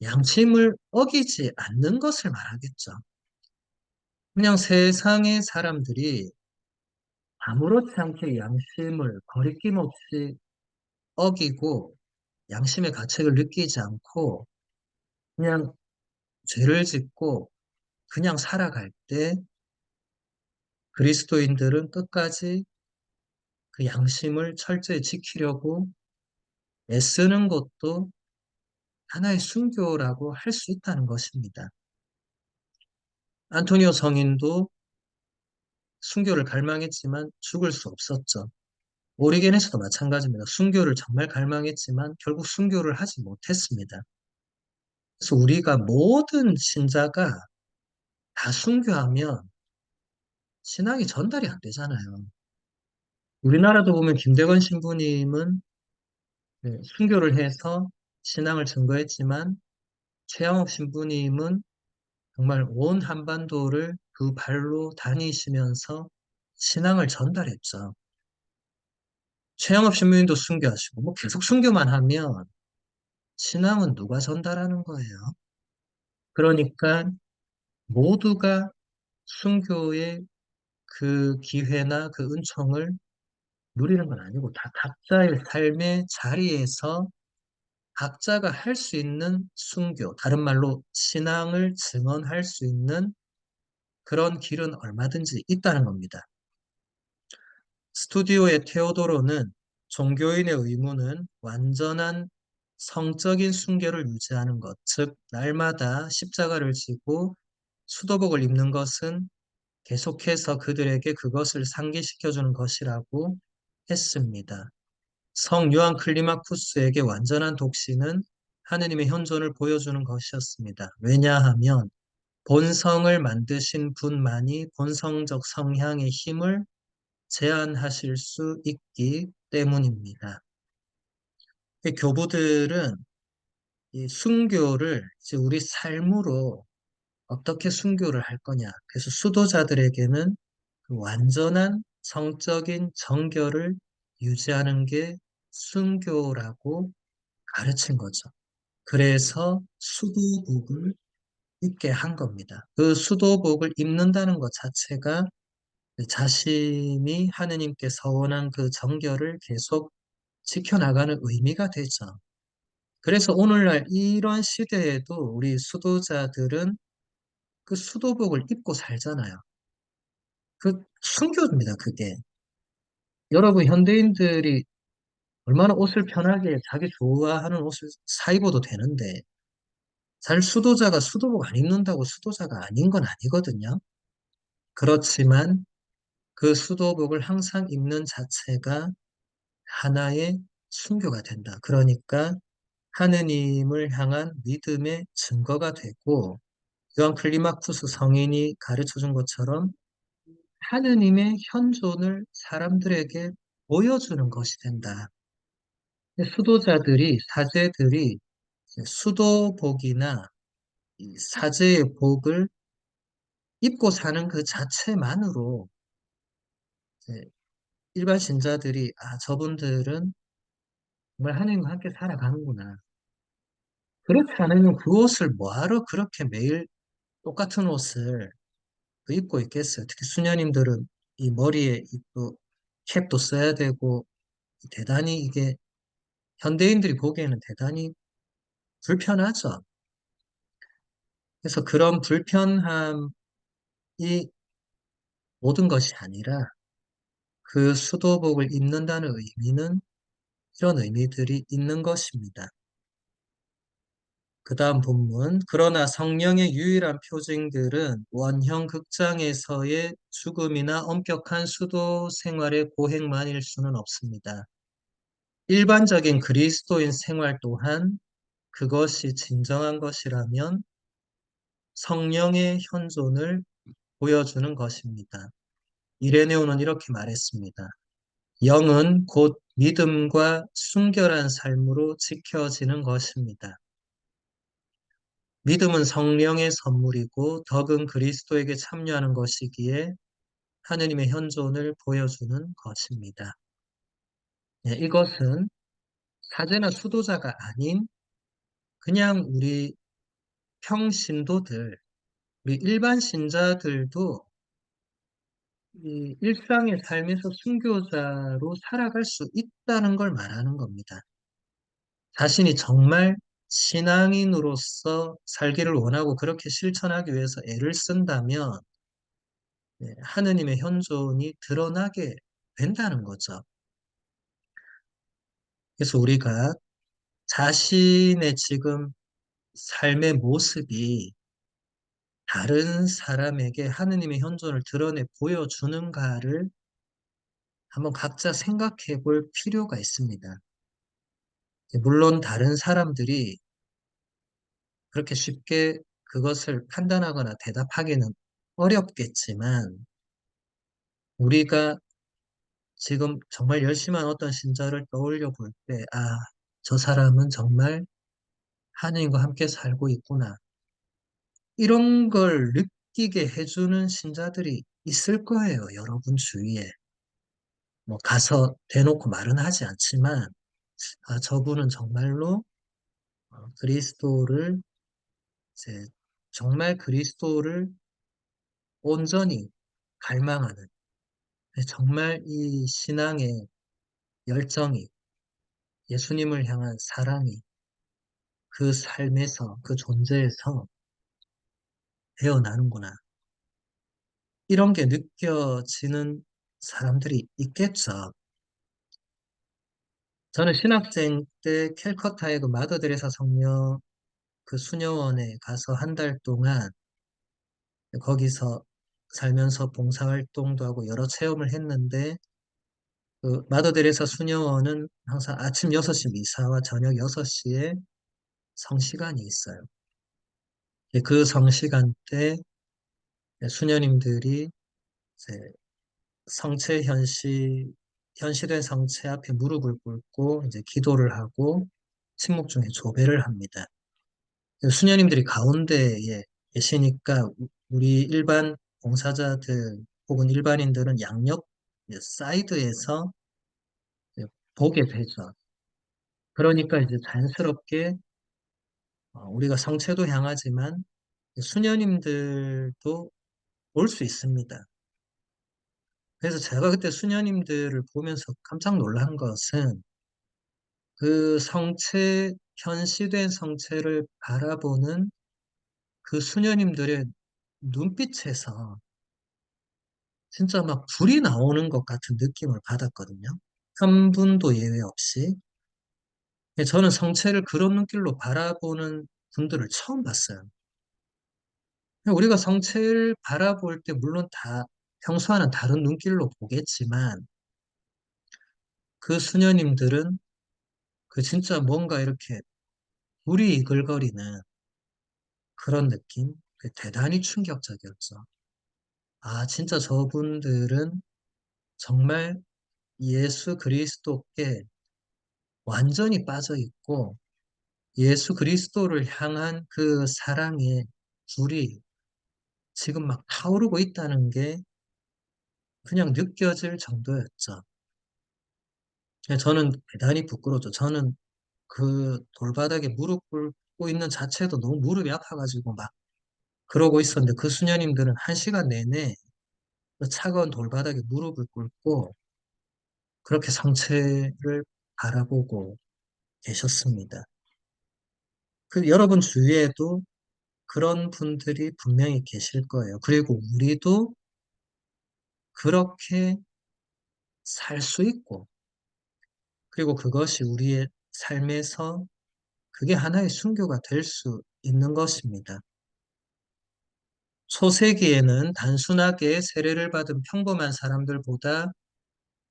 양심을 어기지 않는 것을 말하겠죠. 그냥 세상의 사람들이 아무렇지 않게 양심을 거리낌 없이 어기고 양심의 가책을 느끼지 않고 그냥 죄를 짓고 그냥 살아갈 때 그리스도인들은 끝까지 그 양심을 철저히 지키려고 애쓰는 것도 하나의 순교라고 할 수 있다는 것입니다. 안토니오 성인도 순교를 갈망했지만 죽을 수 없었죠. 오리겐에서도 마찬가지입니다. 순교를 정말 갈망했지만 결국 순교를 하지 못했습니다. 그래서 우리가 모든 신자가 다 순교하면 신앙이 전달이 안 되잖아요. 우리나라도 보면 김대건 신부님은 순교를 해서 신앙을 증거했지만 최양옥 신부님은 정말 온 한반도를 그 발로 다니시면서 신앙을 전달했죠. 최양업 신부님도 순교하시고 뭐 계속 순교만 하면 신앙은 누가 전달하는 거예요? 그러니까 모두가 순교의 그 기회나 그 은총을 누리는 건 아니고 다 각자의 삶의 자리에서 각자가 할 수 있는 순교, 다른 말로 신앙을 증언할 수 있는 그런 길은 얼마든지 있다는 겁니다. 스튜디오의 테오도로는 종교인의 의무는 완전한 성적인 순결을 유지하는 것, 즉 날마다 십자가를 지고 수도복을 입는 것은 계속해서 그들에게 그것을 상기시켜주는 것이라고 했습니다. 성 요한 클리마쿠스에게 완전한 독신은 하느님의 현존을 보여주는 것이었습니다. 왜냐하면 본성을 만드신 분만이 본성적 성향의 힘을 제한하실 수 있기 때문입니다. 이 교부들은 이 순교를 이제 우리 삶으로 어떻게 순교를 할 거냐. 그래서 수도자들에게는 그 완전한 성적인 정결을 유지하는 게 순교라고 가르친 거죠. 그래서 수도복을 입게 한 겁니다. 그 수도복을 입는다는 것 자체가 자신이 하느님께 서원한 그 정결을 계속 지켜나가는 의미가 되죠. 그래서 오늘날 이런 시대에도 우리 수도자들은 그 수도복을 입고 살잖아요. 그 순교입니다, 그게. 여러분, 현대인들이 얼마나 옷을 편하게 자기 좋아하는 옷을 사 입어도 되는데, 잘 수도자가 수도복 안 입는다고 수도자가 아닌 건 아니거든요. 그렇지만 그 수도복을 항상 입는 자체가 하나의 순교가 된다. 그러니까 하느님을 향한 믿음의 증거가 되고, 요한 클리마쿠스 성인이 가르쳐 준 것처럼 하느님의 현존을 사람들에게 보여주는 것이 된다. 수도자들이, 사제들이 수도복이나 이 사제의 복을 입고 사는 그 자체만으로 이제 일반 신자들이, 아, 저분들은 정말 하느님과 함께 살아가는구나. 그렇지 않으면 그 옷을 뭐하러 그렇게 매일 똑같은 옷을 입고 있겠어요. 특히 수녀님들은 이 머리에 또 캡도 써야 되고, 대단히 이게 현대인들이 보기에는 대단히 불편하죠. 그래서 그런 불편함이 모든 것이 아니라 그 수도복을 입는다는 의미는 이런 의미들이 있는 것입니다. 그 다음 본문. 그러나 성령의 유일한 표징들은 원형 극장에서의 죽음이나 엄격한 수도 생활의 고행만일 수는 없습니다. 일반적인 그리스도인 생활 또한 그것이 진정한 것이라면 성령의 현존을 보여주는 것입니다. 이레네오는 이렇게 말했습니다. 영은 곧 믿음과 순결한 삶으로 지켜지는 것입니다. 믿음은 성령의 선물이고 덕은 그리스도에게 참여하는 것이기에 하느님의 현존을 보여주는 것입니다. 네, 이것은 사제나 수도자가 아닌 그냥 우리 평신도들, 우리 일반 신자들도 이 일상의 삶에서 순교자로 살아갈 수 있다는 걸 말하는 겁니다. 자신이 정말 신앙인으로서 살기를 원하고 그렇게 실천하기 위해서 애를 쓴다면 하느님의 현존이 드러나게 된다는 거죠. 그래서 우리가 자신의 지금 삶의 모습이 다른 사람에게 하느님의 현존을 드러내 보여주는가를 한번 각자 생각해 볼 필요가 있습니다. 물론 다른 사람들이 그렇게 쉽게 그것을 판단하거나 대답하기는 어렵겠지만 우리가 지금 정말 열심한 어떤 신자를 떠올려 볼 때, 아, 저 사람은 정말 하나님과 함께 살고 있구나. 이런 걸 느끼게 해주는 신자들이 있을 거예요, 여러분 주위에. 뭐 가서 대놓고 말은 하지 않지만, 아, 저분은 정말로 그리스도를 이제 정말 그리스도를 온전히 갈망하는 정말 이 신앙의 열정이 예수님을 향한 사랑이 그 삶에서 그 존재에서 배어나는구나. 이런 게 느껴지는 사람들이 있겠죠. 저는 신학생 때 캘커타에도 마더 데레사 성녀 그 수녀원에 가서 한 달 동안 거기서 살면서 봉사활동도 하고 여러 체험을 했는데 그 마더 데레사 수녀원은 항상 아침 6시 미사와 저녁 6시에 성시간이 있어요. 그 성시간 때 수녀님들이 이제 현시된 성체 앞에 무릎을 꿇고 이제 기도를 하고 침묵 중에 조배를 합니다. 수녀님들이 가운데에 계시니까 우리 일반 봉사자들 혹은 일반인들은 양옆 사이드에서 보게 되죠. 그러니까 이제 자연스럽게 우리가 성체도 향하지만 수녀님들도 볼 수 있습니다. 그래서 제가 그때 수녀님들을 보면서 깜짝 놀란 것은 그 성체, 현시된 성체를 바라보는 그 수녀님들의 눈빛에서 진짜 막 불이 나오는 것 같은 느낌을 받았거든요. 한 분도 예외 없이. 저는 성체를 그런 눈길로 바라보는 분들을 처음 봤어요. 우리가 성체를 바라볼 때 물론 다 평소와는 다른 눈길로 보겠지만 그 수녀님들은 그 진짜 뭔가 이렇게 불이 이글거리는 그런 느낌? 대단히 충격적이었죠. 아, 진짜 저분들은 정말 예수 그리스도께 완전히 빠져 있고 예수 그리스도를 향한 그 사랑의 불이 지금 막 타오르고 있다는 게 그냥 느껴질 정도였죠. 저는 대단히 부끄러웠죠. 저는 그 돌바닥에 무릎 꿇고 있는 자체도 너무 무릎이 아파가지고 막 그러고 있었는데 그 수녀님들은 1시간 내내 그 차가운 돌바닥에 무릎을 꿇고 그렇게 성체를 바라보고 계셨습니다. 그 여러분 주위에도 그런 분들이 분명히 계실 거예요. 그리고 우리도 그렇게 살 수 있고, 그리고 그것이 우리의 삶에서 그게 하나의 순교가 될 수 있는 것입니다. 초세기에는 단순하게 세례를 받은 평범한 사람들보다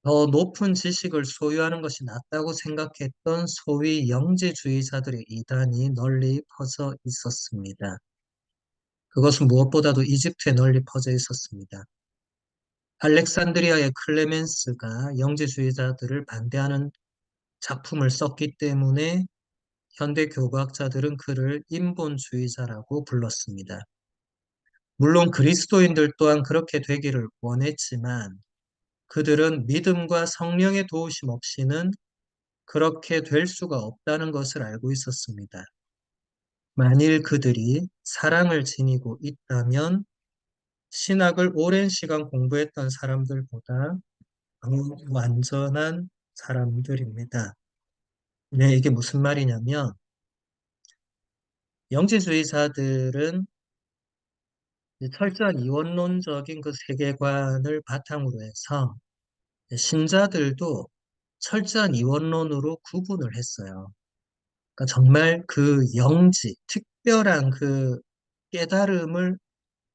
더 높은 지식을 소유하는 것이 낫다고 생각했던 소위 영지주의자들의 이단이 널리 퍼져 있었습니다. 그것은 무엇보다도 이집트에 널리 퍼져 있었습니다. 알렉산드리아의 클레멘스가 영지주의자들을 반대하는 작품을 썼기 때문에 현대 교과학자들은 그를 인본주의자라고 불렀습니다. 물론 그리스도인들 또한 그렇게 되기를 원했지만 그들은 믿음과 성령의 도우심 없이는 그렇게 될 수가 없다는 것을 알고 있었습니다. 만일 그들이 사랑을 지니고 있다면 신학을 오랜 시간 공부했던 사람들보다 더 완전한 사람들입니다. 네, 이게 무슨 말이냐면 영지주의자들은 철저한 이원론적인 그 세계관을 바탕으로 해서 신자들도 철저한 이원론으로 구분을 했어요. 그러니까 정말 그 영지, 특별한 그 깨달음을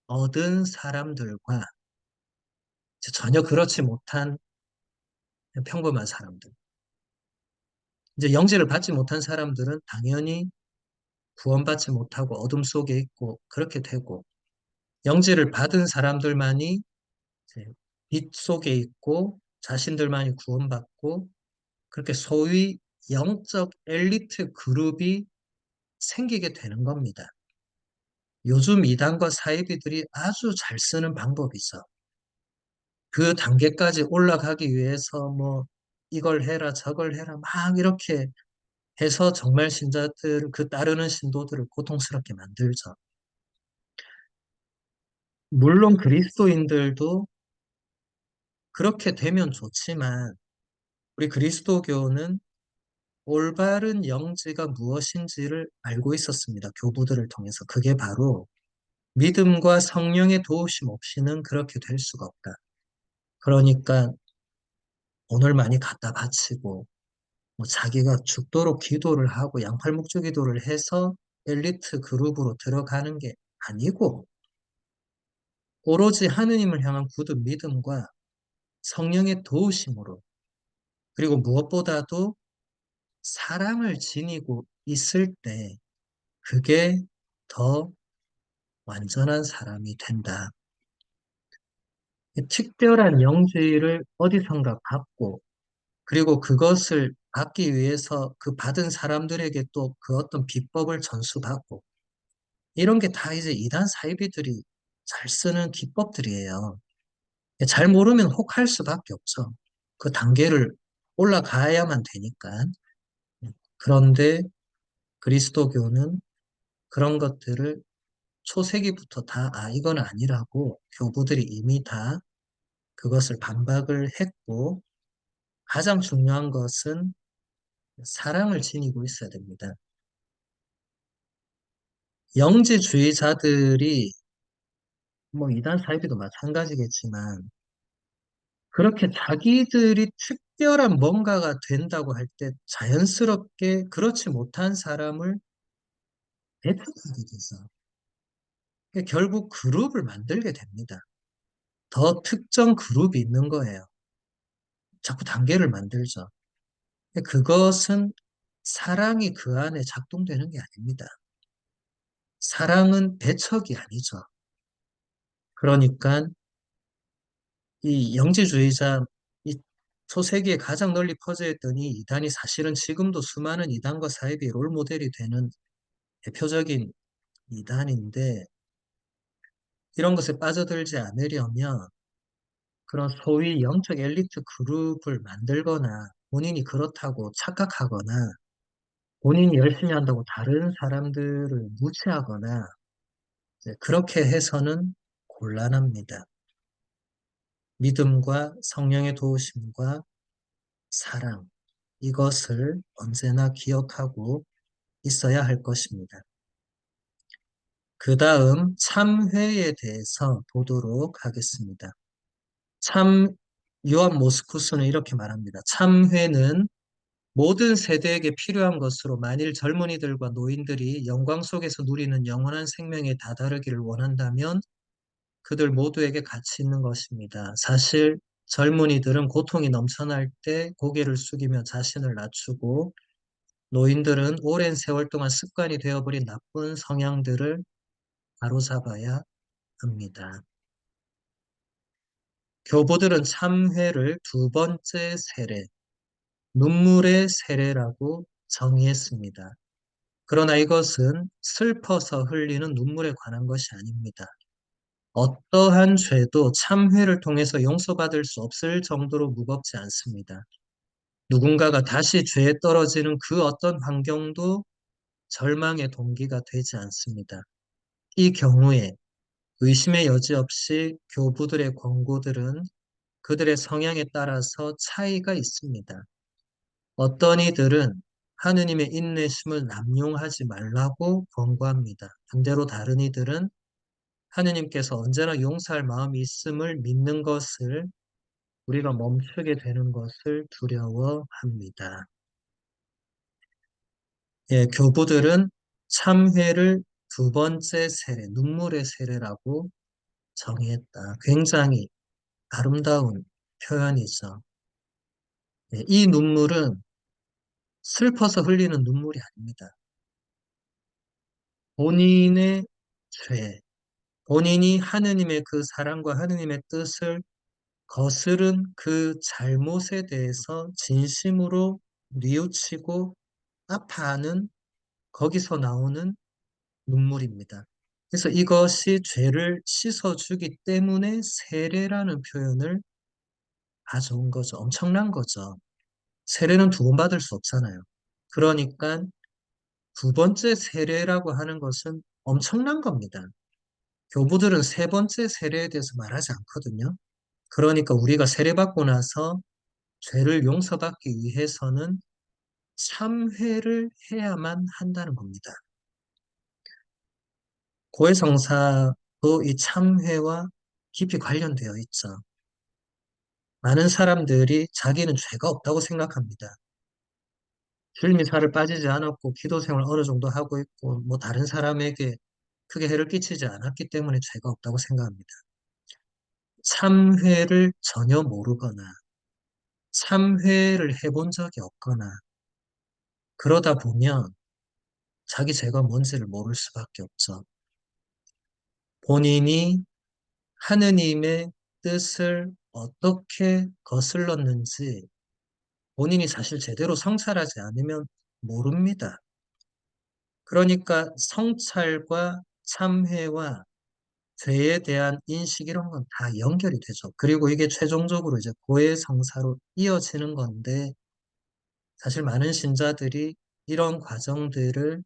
얻은 사람들과 전혀 그렇지 못한 평범한 사람들. 이제 영지를 받지 못한 사람들은 당연히 구원받지 못하고 어둠 속에 있고 그렇게 되고 영지를 받은 사람들만이 이제 빛 속에 있고 자신들만이 구원받고 그렇게 소위 영적 엘리트 그룹이 생기게 되는 겁니다. 요즘 이단과 사이비들이 아주 잘 쓰는 방법이죠. 그 단계까지 올라가기 위해서 뭐 이걸 해라 저걸 해라 막 이렇게 해서 정말 신자들, 그 따르는 신도들을 고통스럽게 만들죠. 물론 그리스도인들도 그렇게 되면 좋지만 우리 그리스도교는 올바른 영지가 무엇인지를 알고 있었습니다. 교부들을 통해서. 그게 바로 믿음과 성령의 도우심 없이는 그렇게 될 수가 없다. 그러니까 돈을 많이 갖다 바치고 뭐 자기가 죽도록 기도를 하고 양팔목조 기도를 해서 엘리트 그룹으로 들어가는 게 아니고 오로지 하느님을 향한 굳은 믿음과 성령의 도우심으로 그리고 무엇보다도 사랑을 지니고 있을 때 그게 더 완전한 사람이 된다. 특별한 영지를 어디선가 받고 그리고 그것을 받기 위해서 그 받은 사람들에게 또 그 어떤 비법을 전수받고 이런 게 다 이제 이단 사이비들이 잘 쓰는 기법들이에요. 잘 모르면 혹할 수밖에 없죠. 그 단계를 올라가야만 되니까. 그런데 그리스도교는 그런 것들을 초세기부터 다, 이건 아니라고 교부들이 이미 다 그것을 반박을 했고, 가장 중요한 것은 사랑을 지니고 있어야 됩니다. 영지주의자들이, 뭐 이단 사이비도 마찬가지겠지만, 그렇게 자기들이 특별한 뭔가가 된다고 할 때 자연스럽게 그렇지 못한 사람을 배척하게 돼서 결국 그룹을 만들게 됩니다. 더 특정 그룹이 있는 거예요. 자꾸 단계를 만들죠. 그것은 사랑이 그 안에 작동되는 게 아닙니다. 사랑은 배척이 아니죠. 그러니까 이 영지주의자, 이 초세기에 가장 널리 퍼져 있던 이 이단이 사실은 지금도 수많은 이단과 사이비 롤모델이 되는 대표적인 이단인데 이런 것에 빠져들지 않으려면 그런 소위 영적 엘리트 그룹을 만들거나 본인이 그렇다고 착각하거나 본인이 열심히 한다고 다른 사람들을 무시하거나 그렇게 해서는 곤란합니다. 믿음과 성령의 도우심과 사랑, 이것을 언제나 기억하고 있어야 할 것입니다. 그 다음 참회에 대해서 보도록 하겠습니다. 참, 요한 모스쿠스는 이렇게 말합니다. 참회는 모든 세대에게 필요한 것으로 만일 젊은이들과 노인들이 영광 속에서 누리는 영원한 생명에 다다르기를 원한다면 그들 모두에게 가치 있는 것입니다. 사실 젊은이들은 고통이 넘쳐날 때 고개를 숙이며 자신을 낮추고 노인들은 오랜 세월 동안 습관이 되어버린 나쁜 성향들을 바로잡아야 합니다. 교보들은 참회를 두 번째 세례, 눈물의 세례라고 정의했습니다. 그러나 이것은 슬퍼서 흘리는 눈물에 관한 것이 아닙니다. 어떠한 죄도 참회를 통해서 용서받을 수 없을 정도로 무겁지 않습니다. 누군가가 다시 죄에 떨어지는 그 어떤 환경도 절망의 동기가 되지 않습니다. 이 경우에 의심의 여지 없이 교부들의 권고들은 그들의 성향에 따라서 차이가 있습니다. 어떤 이들은 하느님의 인내심을 남용하지 말라고 권고합니다. 반대로 다른 이들은 하느님께서 언제나 용서할 마음이 있음을 믿는 것을 우리가 멈추게 되는 것을 두려워합니다. 교부들은 참회를 두 번째 세례, 눈물의 세례라고 정의했다. 굉장히 아름다운 표현이죠. 이 눈물은 슬퍼서 흘리는 눈물이 아닙니다. 본인의 죄, 본인이 하느님의 그 사랑과 하느님의 뜻을 거슬은 그 잘못에 대해서 진심으로 뉘우치고 아파하는 거기서 나오는 눈물입니다. 그래서 이것이 죄를 씻어주기 때문에 세례라는 표현을 가져온 거죠. 엄청난 거죠. 세례는 두 번 받을 수 없잖아요. 그러니까 두 번째 세례라고 하는 것은 엄청난 겁니다. 교부들은 세 번째 세례에 대해서 말하지 않거든요. 그러니까 우리가 세례받고 나서 죄를 용서받기 위해서는 참회를 해야만 한다는 겁니다. 고해성사도 이 참회와 깊이 관련되어 있죠. 많은 사람들이 자기는 죄가 없다고 생각합니다. 줄미사를 빠지지 않았고 기도 생활 어느 정도 하고 있고 뭐 다른 사람에게 크게 해를 끼치지 않았기 때문에 죄가 없다고 생각합니다. 참회를 전혀 모르거나 참회를 해본 적이 없거나 그러다 보면 자기 죄가 뭔지를 모를 수밖에 없죠. 본인이 하느님의 뜻을 어떻게 거슬렀는지 본인이 사실 제대로 성찰하지 않으면 모릅니다. 그러니까 성찰과 참회와 죄에 대한 인식 이런 건 다 연결이 되죠. 그리고 이게 최종적으로 이제 고해성사로 이어지는 건데 사실 많은 신자들이 이런 과정들을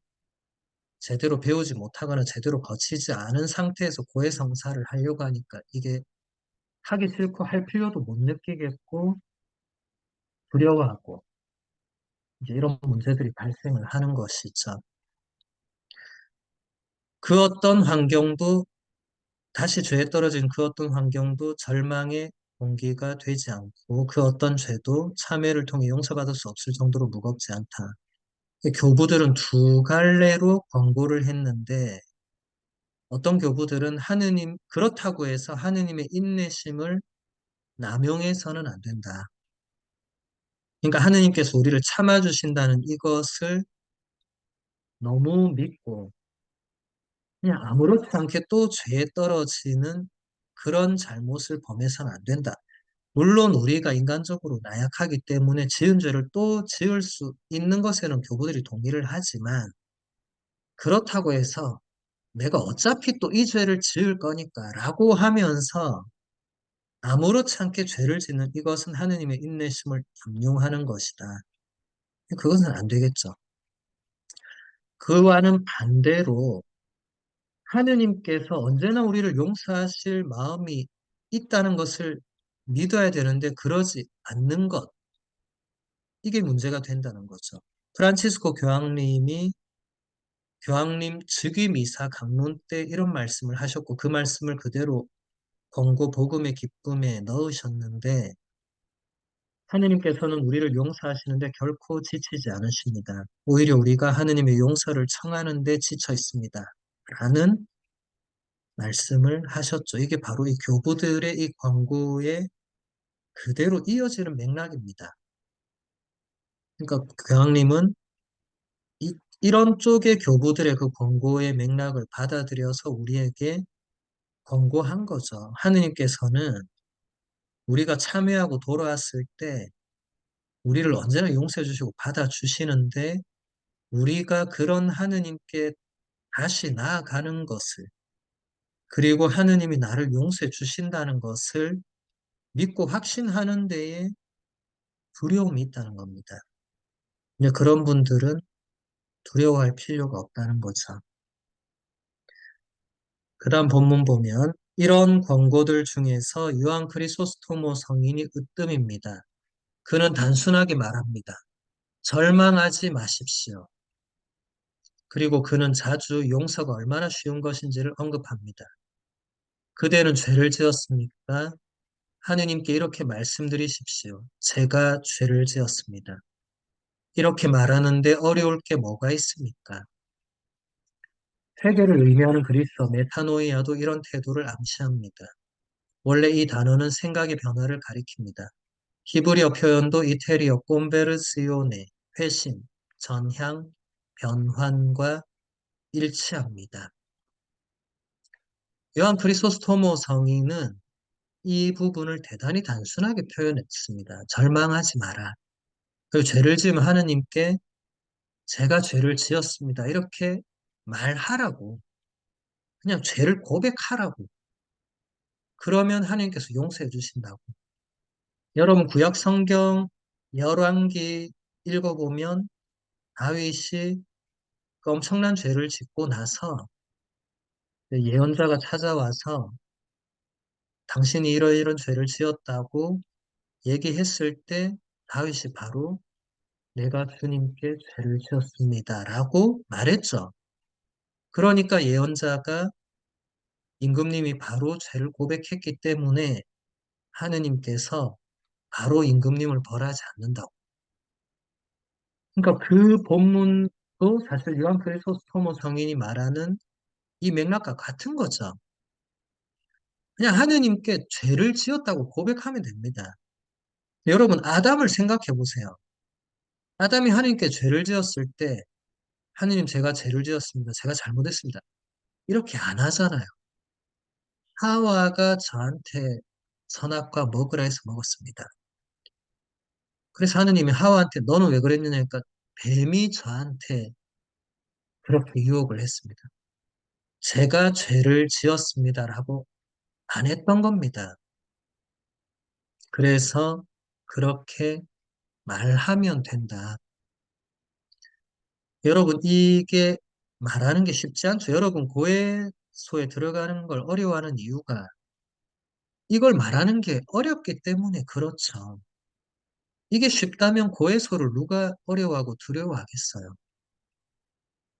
제대로 배우지 못하거나 제대로 거치지 않은 상태에서 고해성사를 하려고 하니까 이게 하기 싫고 할 필요도 못 느끼겠고 두려워하고 이제 이런 문제들이 발생을 하는 것이죠. 그 어떤 환경도 다시 죄에 떨어진 그 어떤 환경도 절망의 동기가 되지 않고 그 어떤 죄도 참회를 통해 용서받을 수 없을 정도로 무겁지 않다. 교부들은 두 갈래로 권고를 했는데 어떤 교부들은 하느님 그렇다고 해서 하느님의 인내심을 남용해서는 안 된다. 그러니까 하느님께서 우리를 참아주신다는 이것을 너무 믿고 그냥 아무렇지 않게 또 죄에 떨어지는 그런 잘못을 범해서는 안 된다. 물론 우리가 인간적으로 나약하기 때문에 지은 죄를 또 지을 수 있는 것에는 교부들이 동의를 하지만 그렇다고 해서 내가 어차피 또 이 죄를 지을 거니까 라고 하면서 아무렇지 않게 죄를 짓는 이것은 하느님의 인내심을 남용하는 것이다. 그것은 안 되겠죠. 그와는 반대로 하느님께서 언제나 우리를 용서하실 마음이 있다는 것을 믿어야 되는데 그러지 않는 것. 이게 문제가 된다는 거죠. 프란치스코 교황님 즉위 미사 강론 때 이런 말씀을 하셨고 그 말씀을 그대로 권고 복음의 기쁨에 넣으셨는데 하느님께서는 우리를 용서하시는데 결코 지치지 않으십니다. 오히려 우리가 하느님의 용서를 청하는 데 지쳐 있습니다. 라는 말씀을 하셨죠. 이게 바로 이 교부들의 이 권고에 그대로 이어지는 맥락입니다. 그러니까 교황님은 이런 쪽의 교부들의 그 권고의 맥락을 받아들여서 우리에게 권고한 거죠. 하느님께서는 우리가 참회하고 돌아왔을 때 우리를 언제나 용서해 주시고 받아주시는데 우리가 그런 하느님께 다시 나아가는 것을 그리고 하느님이 나를 용서해 주신다는 것을 믿고 확신하는 데에 두려움이 있다는 겁니다. 근데 그런 분들은 두려워할 필요가 없다는 거죠. 그 다음 본문 보면 이런 권고들 중에서 요한 크리소스토모 성인이 으뜸입니다. 그는 단순하게 말합니다. 절망하지 마십시오. 그리고 그는 자주 용서가 얼마나 쉬운 것인지를 언급합니다. 그대는 죄를 지었습니까? 하느님께 이렇게 말씀드리십시오. 제가 죄를 지었습니다. 이렇게 말하는데 어려울 게 뭐가 있습니까? 회개를 의미하는 그리스어 메타노이아도 이런 태도를 암시합니다. 원래 이 단어는 생각의 변화를 가리킵니다. 히브리어 표현도 이태리어 꼼베르시오네, 회심, 전향, 변환과 일치합니다. 요한 크리소스토모 성인은 이 부분을 대단히 단순하게 표현했습니다. 절망하지 마라. 그리고 죄를 지으면 하느님께 제가 죄를 지었습니다. 이렇게 말하라고. 그냥 죄를 고백하라고. 그러면 하나님께서 용서해 주신다고. 여러분 구약 성경 열왕기 읽어보면 다윗이 그 엄청난 죄를 짓고 나서 예언자가 찾아와서 당신이 이러이런 죄를 지었다고 얘기했을 때 다윗이 바로 내가 주님께 죄를 지었습니다라고 말했죠. 그러니까 예언자가 임금님이 바로 죄를 고백했기 때문에 하느님께서 바로 임금님을 벌하지 않는다고. 그러니까 그 본문도 사실 요한 크리소스토모 성인이 말하는 이 맥락과 같은 거죠. 그냥 하느님께 죄를 지었다고 고백하면 됩니다. 여러분, 아담을 생각해 보세요. 아담이 하느님께 죄를 지었을 때, 하느님 제가 죄를 지었습니다. 제가 잘못했습니다. 이렇게 안 하잖아요. 하와가 저한테 선악과 먹으라 해서 먹었습니다. 그래서 하느님이 하와한테 너는 왜 그랬느냐 하니까 뱀이 저한테 그렇게 유혹을 했습니다. 제가 죄를 지었습니다라고 안 했던 겁니다. 그래서 그렇게 말하면 된다. 여러분, 이게 말하는 게 쉽지 않죠. 여러분, 고해소에 들어가는 걸 어려워하는 이유가 이걸 말하는 게 어렵기 때문에 그렇죠. 이게 쉽다면 고해소를 누가 어려워하고 두려워하겠어요.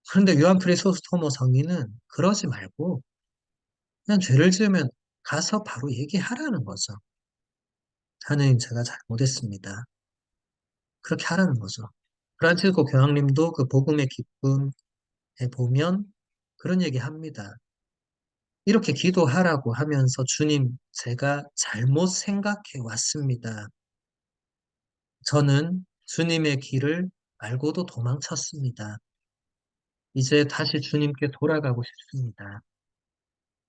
그런데 요한 크리소스토모 성인은 그러지 말고 그냥 죄를 지으면 가서 바로 얘기하라는 거죠. 하느님, 제가 잘못했습니다. 그렇게 하라는 거죠. 프란치스코 교황님도 그 복음의 기쁨에 보면 그런 얘기 합니다. 이렇게 기도하라고 하면서 주님, 제가 잘못 생각해 왔습니다. 저는 주님의 길을 알고도 도망쳤습니다. 이제 다시 주님께 돌아가고 싶습니다.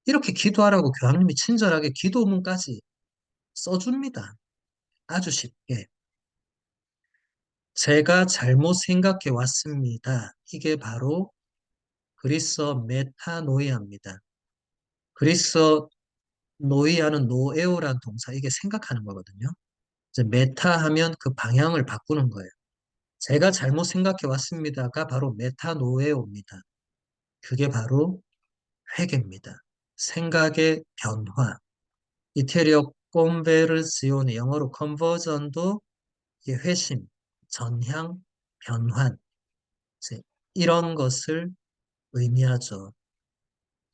이렇게 기도하라고 교황님이 친절하게 기도문까지 써줍니다. 아주 쉽게. 제가 잘못 생각해 왔습니다. 이게 바로 그리스어 메타노이아입니다. 그리스어 노이아는 노에오란 동사, 이게 생각하는 거거든요. 이제 메타 하면 그 방향을 바꾸는 거예요. 제가 잘못 생각해 왔습니다가 바로 메타노에오입니다. 그게 바로 회개입니다. 생각의 변화. 이태리어 꼼베르지오네, 영어로 컨버전도 이게 회심, 전향, 변환, 이제 이런 것을 의미하죠.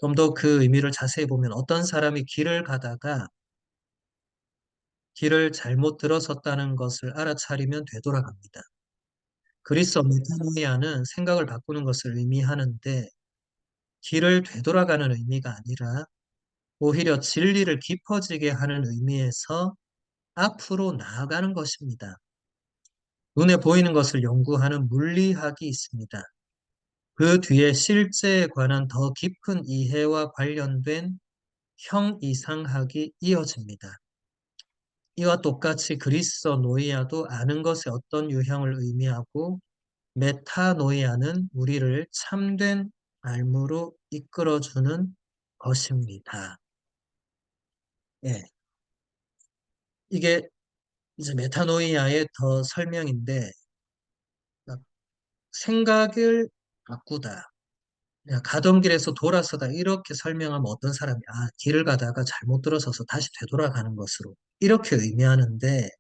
좀 더 그 의미를 자세히 보면 어떤 사람이 길을 가다가 길을 잘못 들어섰다는 것을 알아차리면 되돌아갑니다. 그리스어 메타노이아는 생각을 바꾸는 것을 의미하는데 길을 되돌아가는 의미가 아니라 오히려 진리를 깊어지게 하는 의미에서 앞으로 나아가는 것입니다. 눈에 보이는 것을 연구하는 물리학이 있습니다. 그 뒤에 실제에 관한 더 깊은 이해와 관련된 형이상학이 이어집니다. 이와 똑같이 그리스어 노이아도 아는 것의 어떤 유형을 의미하고 메타노이아는 우리를 참된 알무로 이끌어주는 것입니다. 예. 이게 이제 메타노이아의 더 설명인데, 생각을 바꾸다. 그냥 가던 길에서 돌아서다 이렇게 설명하면 어떤 사람이 길을 가다가 잘못 들어서서 다시 되돌아가는 것으로 이렇게 의미하는데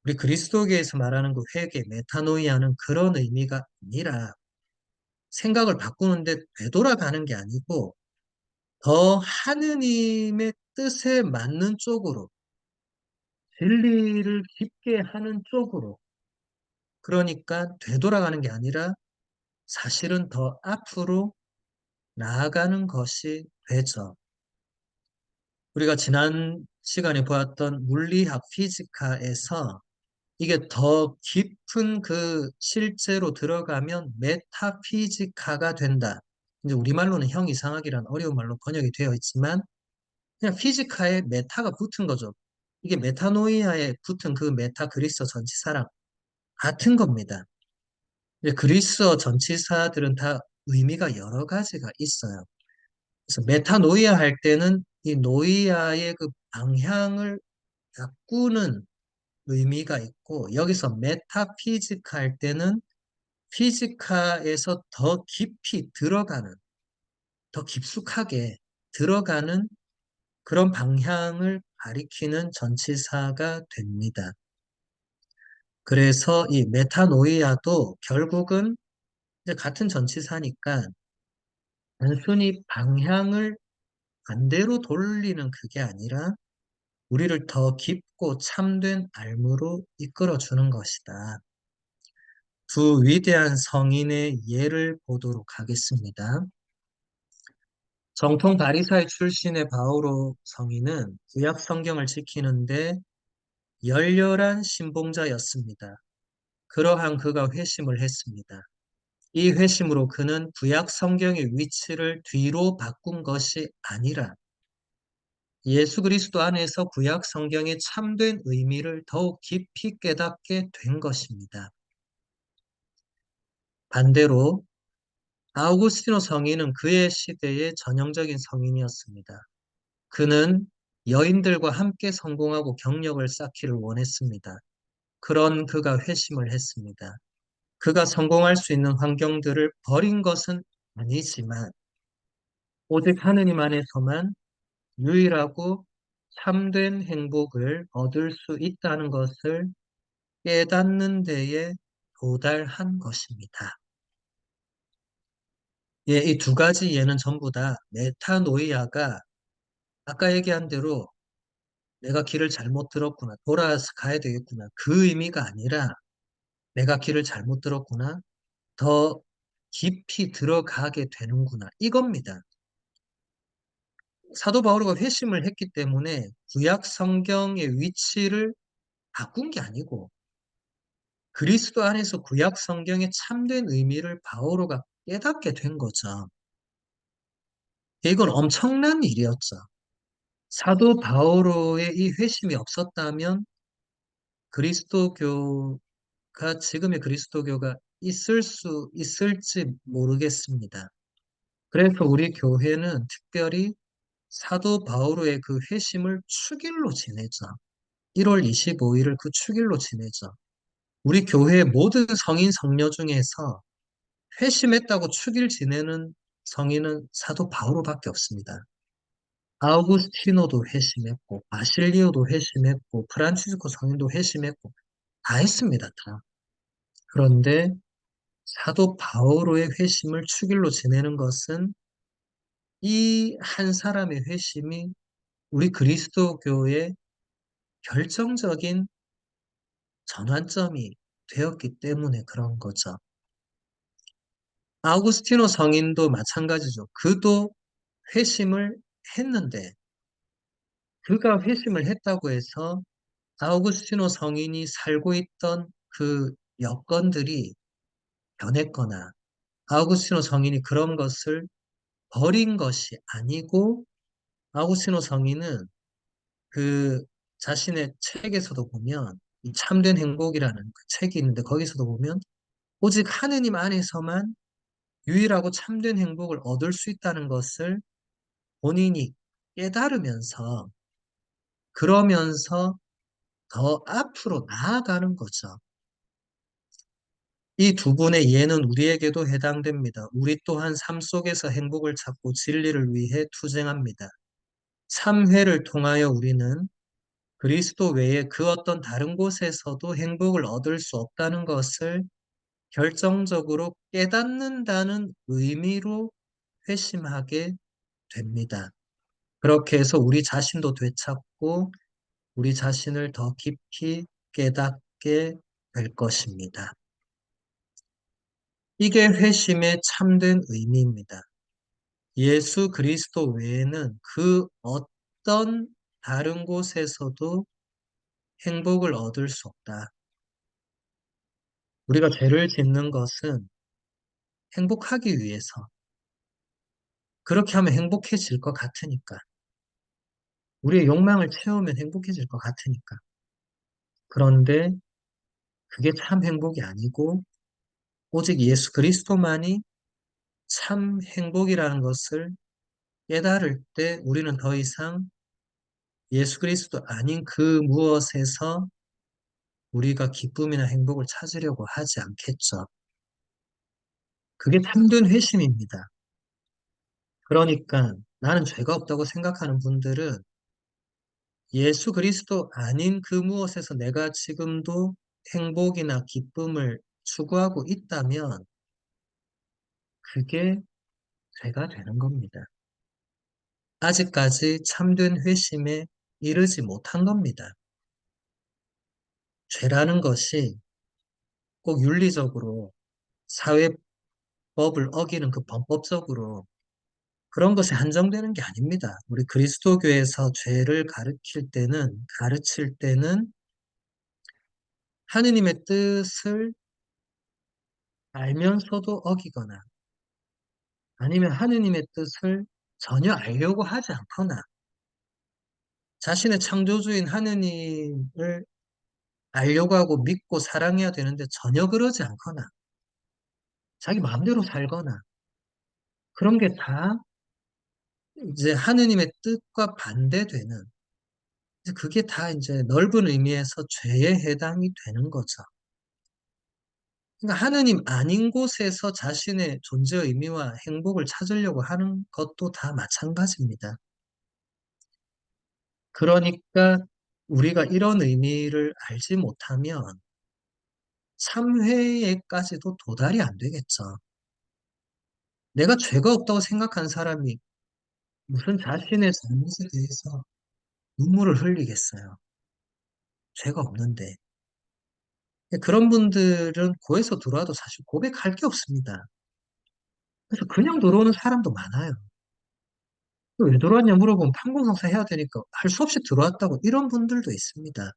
우리 그리스도교에서 말하는 그 회개, 메타노이아는 그런 의미가 아니라 생각을 바꾸는데 되돌아가는 게 아니고 더 하느님의 뜻에 맞는 쪽으로 진리를 깊게 하는 쪽으로 그러니까 되돌아가는 게 아니라 사실은 더 앞으로 나아가는 것이 되죠. 우리가 지난 시간에 보았던 물리학 피지카에서 이게 더 깊은 그 실제로 들어가면 메타피지카가 된다. 이제 우리말로는 형이상학이란 어려운 말로 번역이 되어 있지만 그냥 피지카에 메타가 붙은 거죠. 이게 메타노이아에 붙은 그 메타 그리스어 전치사랑 같은 겁니다. 근데 그리스어 전치사들은 다 의미가 여러 가지가 있어요. 그래서 메타노이아 할 때는 이 노이아의 그 방향을 바꾸는 의미가 있고, 여기서 메타피지카 할 때는 피지카에서 더 깊이 들어가는, 더 깊숙하게 들어가는 그런 방향을 가리키는 전치사가 됩니다. 그래서 이 메타노이아도 결국은 이제 같은 전치사니까 단순히 방향을 반대로 돌리는 그게 아니라 우리를 더 깊고 참된 알무로 이끌어 주는 것이다. 두 위대한 성인의 예를 보도록 하겠습니다. 정통 바리사이 출신의 바오로 성인은 구약 성경을 지키는데 열렬한 신봉자였습니다. 그러한 그가 회심을 했습니다. 이 회심으로 그는 구약 성경의 위치를 뒤로 바꾼 것이 아니라 예수 그리스도 안에서 구약 성경의 참된 의미를 더욱 깊이 깨닫게 된 것입니다. 반대로 아우구스티노 성인은 그의 시대의 전형적인 성인이었습니다. 그는 여인들과 함께 성공하고 경력을 쌓기를 원했습니다. 그런 그가 회심을 했습니다. 그가 성공할 수 있는 환경들을 버린 것은 아니지만 오직 하느님 안에서만 유일하고 참된 행복을 얻을 수 있다는 것을 깨닫는 데에 도달한 것입니다. 예, 이 두 가지 예는 전부 다 메타노이아가 아까 얘기한 대로 내가 길을 잘못 들었구나, 돌아서 가야 되겠구나, 그 의미가 아니라 내가 길을 잘못 들었구나, 더 깊이 들어가게 되는구나, 이겁니다. 사도 바오로가 회심을 했기 때문에 구약 성경의 위치를 바꾼 게 아니고 그리스도 안에서 구약 성경의 참된 의미를 바오로가 깨닫게 된 거죠. 이건 엄청난 일이었죠. 사도 바오로의 이 회심이 없었다면 그리스도교가 지금의 그리스도교가 있을 수 있을지 모르겠습니다. 그래서 우리 교회는 특별히 사도 바오로의 그 회심을 축일로 지내죠. 1월 25일을 그 축일로 지내죠. 우리 교회의 모든 성인 성녀 중에서 회심했다고 축일 지내는 성인은 사도 바오로밖에 없습니다. 아우구스티노도 회심했고, 바실리오도 회심했고, 프란치스코 성인도 회심했고, 다 했습니다, 다. 그런데 사도 바오로의 회심을 축일로 지내는 것은 이 한 사람의 회심이 우리 그리스도교의 결정적인 전환점이 되었기 때문에 그런 거죠. 아우구스티노 성인도 마찬가지죠. 그도 회심을 했는데 그가 회심을 했다고 해서 아우구스티노 성인이 살고 있던 그 여건들이 변했거나 아우구스티노 성인이 그런 것을 버린 것이 아니고 아우구스티노 성인은 그 자신의 책에서도 보면 이 참된 행복이라는 그 책이 있는데 거기서도 보면 오직 하느님 안에서만 유일하고 참된 행복을 얻을 수 있다는 것을 본인이 깨달으면서 그러면서 더 앞으로 나아가는 거죠. 이 두 분의 예는 우리에게도 해당됩니다. 우리 또한 삶 속에서 행복을 찾고 진리를 위해 투쟁합니다. 참회를 통하여 우리는 그리스도 외에 그 어떤 다른 곳에서도 행복을 얻을 수 없다는 것을 결정적으로 깨닫는다는 의미로 회심하게 됩니다. 그렇게 해서 우리 자신도 되찾고 우리 자신을 더 깊이 깨닫게 될 것입니다. 이게 회심의 참된 의미입니다. 예수 그리스도 외에는 그 어떤 다른 곳에서도 행복을 얻을 수 없다. 우리가 죄를 짓는 것은 행복하기 위해서, 그렇게 하면 행복해질 것 같으니까. 우리의 욕망을 채우면 행복해질 것 같으니까. 그런데 그게 참 행복이 아니고 오직 예수 그리스도만이 참 행복이라는 것을 깨달을 때 우리는 더 이상 예수 그리스도 아닌 그 무엇에서 우리가 기쁨이나 행복을 찾으려고 하지 않겠죠. 그게 참된 회심입니다. 그러니까 나는 죄가 없다고 생각하는 분들은 예수 그리스도 아닌 그 무엇에서 내가 지금도 행복이나 기쁨을 추구하고 있다면 그게 죄가 되는 겁니다. 아직까지 참된 회심에 이르지 못한 겁니다. 죄라는 것이 꼭 윤리적으로 사회법을 어기는 그 범법적으로 그런 것에 한정되는 게 아닙니다. 우리 그리스도교에서 죄를 가르칠 때는 하느님의 뜻을 알면서도 어기거나 아니면 하느님의 뜻을 전혀 알려고 하지 않거나 자신의 창조주인 하느님을 알려고 하고 믿고 사랑해야 되는데 전혀 그러지 않거나 자기 마음대로 살거나 그런 게 다 이제 하느님의 뜻과 반대되는 이제 그게 다 이제 넓은 의미에서 죄에 해당이 되는 거죠. 그러니까 하느님 아닌 곳에서 자신의 존재의 의미와 행복을 찾으려고 하는 것도 다 마찬가지입니다. 그러니까 우리가 이런 의미를 알지 못하면 참회에까지도 도달이 안 되겠죠. 내가 죄가 없다고 생각하는 사람이 무슨 자신의 잘못에 대해서 눈물을 흘리겠어요. 죄가 없는데. 그런 분들은 고에서 들어와도 사실 고백할 게 없습니다. 그래서 그냥 들어오는 사람도 많아요. 왜 들어왔냐 물어보면 판공성사 해야 되니까 할 수 없이 들어왔다고 이런 분들도 있습니다.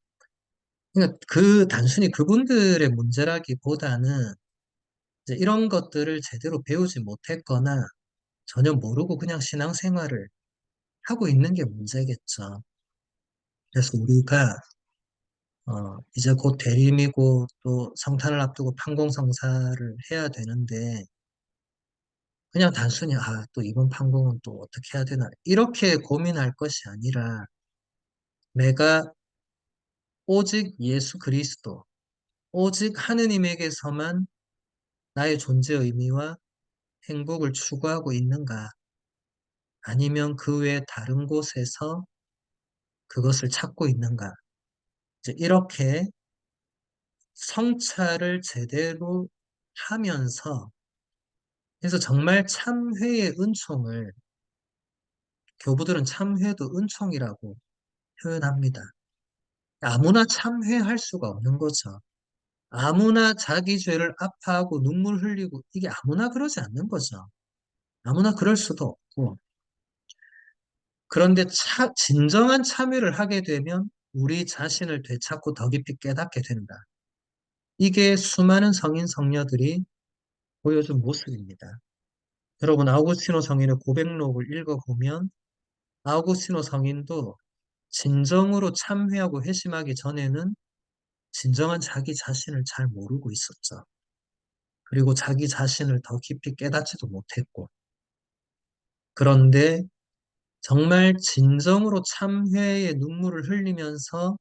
그러니까 그 단순히 그분들의 문제라기보다는 이제 이런 것들을 제대로 배우지 못했거나 전혀 모르고 그냥 신앙생활을 하고 있는 게 문제겠죠. 그래서 우리가 이제 곧 대림이고 또 성탄을 앞두고 판공성사를 해야 되는데 그냥 단순히 또 이번 판공은 또 어떻게 해야 되나 이렇게 고민할 것이 아니라 내가 오직 예수 그리스도 오직 하느님에게서만 나의 존재 의미와 행복을 추구하고 있는가 아니면 그 외 다른 곳에서 그것을 찾고 있는가 이제 이렇게 성찰을 제대로 하면서 그래서 정말 참회의 은총을 교부들은 참회도 은총이라고 표현합니다. 아무나 참회할 수가 없는 거죠. 아무나 자기 죄를 아파하고 눈물 흘리고 이게 아무나 그러지 않는 거죠. 아무나 그럴 수도 없고. 그런데 진정한 참회를 하게 되면 우리 자신을 되찾고 더 깊이 깨닫게 된다. 이게 수많은 성인 성녀들이 보여준 모습입니다. 여러분, 아우구스티노 성인의 고백록을 읽어보면 아우구스티노 성인도 진정으로 참회하고 회심하기 전에는 진정한 자기 자신을 잘 모르고 있었죠. 그리고 자기 자신을 더 깊이 깨닫지도 못했고. 그런데 정말 진정으로 참회의 눈물을 흘리면서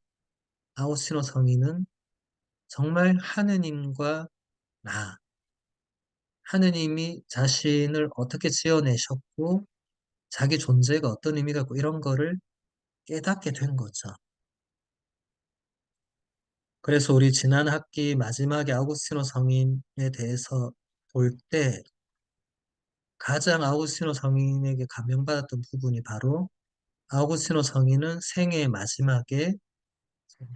아우구스티노 성인은 정말 하느님과 나, 하느님이 자신을 어떻게 지어내셨고 자기 존재가 어떤 의미가 있고 이런 거를 깨닫게 된 거죠. 그래서 우리 지난 학기 마지막에 아우구스티노 성인에 대해서 볼 때 가장 아우구스티노 성인에게 감명받았던 부분이 바로 아우구스티노 성인은 생애의 마지막에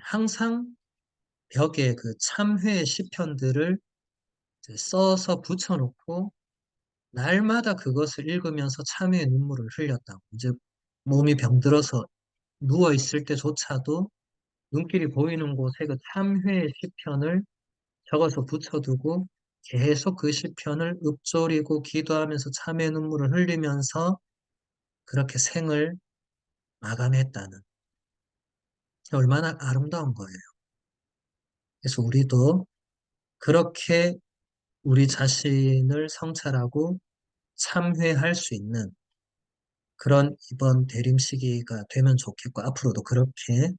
항상 벽에 그 참회의 시편들을 이제 써서 붙여놓고 날마다 그것을 읽으면서 참회의 눈물을 흘렸다고. 이제 몸이 병들어서 누워 있을 때조차도 눈길이 보이는 곳에 그 참회의 시편을 적어서 붙여두고 계속 그 시편을 읊조리고 기도하면서 참회 눈물을 흘리면서 그렇게 생을 마감했다는 얼마나 아름다운 거예요. 그래서 우리도 그렇게 우리 자신을 성찰하고 참회할 수 있는 그런 이번 대림 시기가 되면 좋겠고 앞으로도 그렇게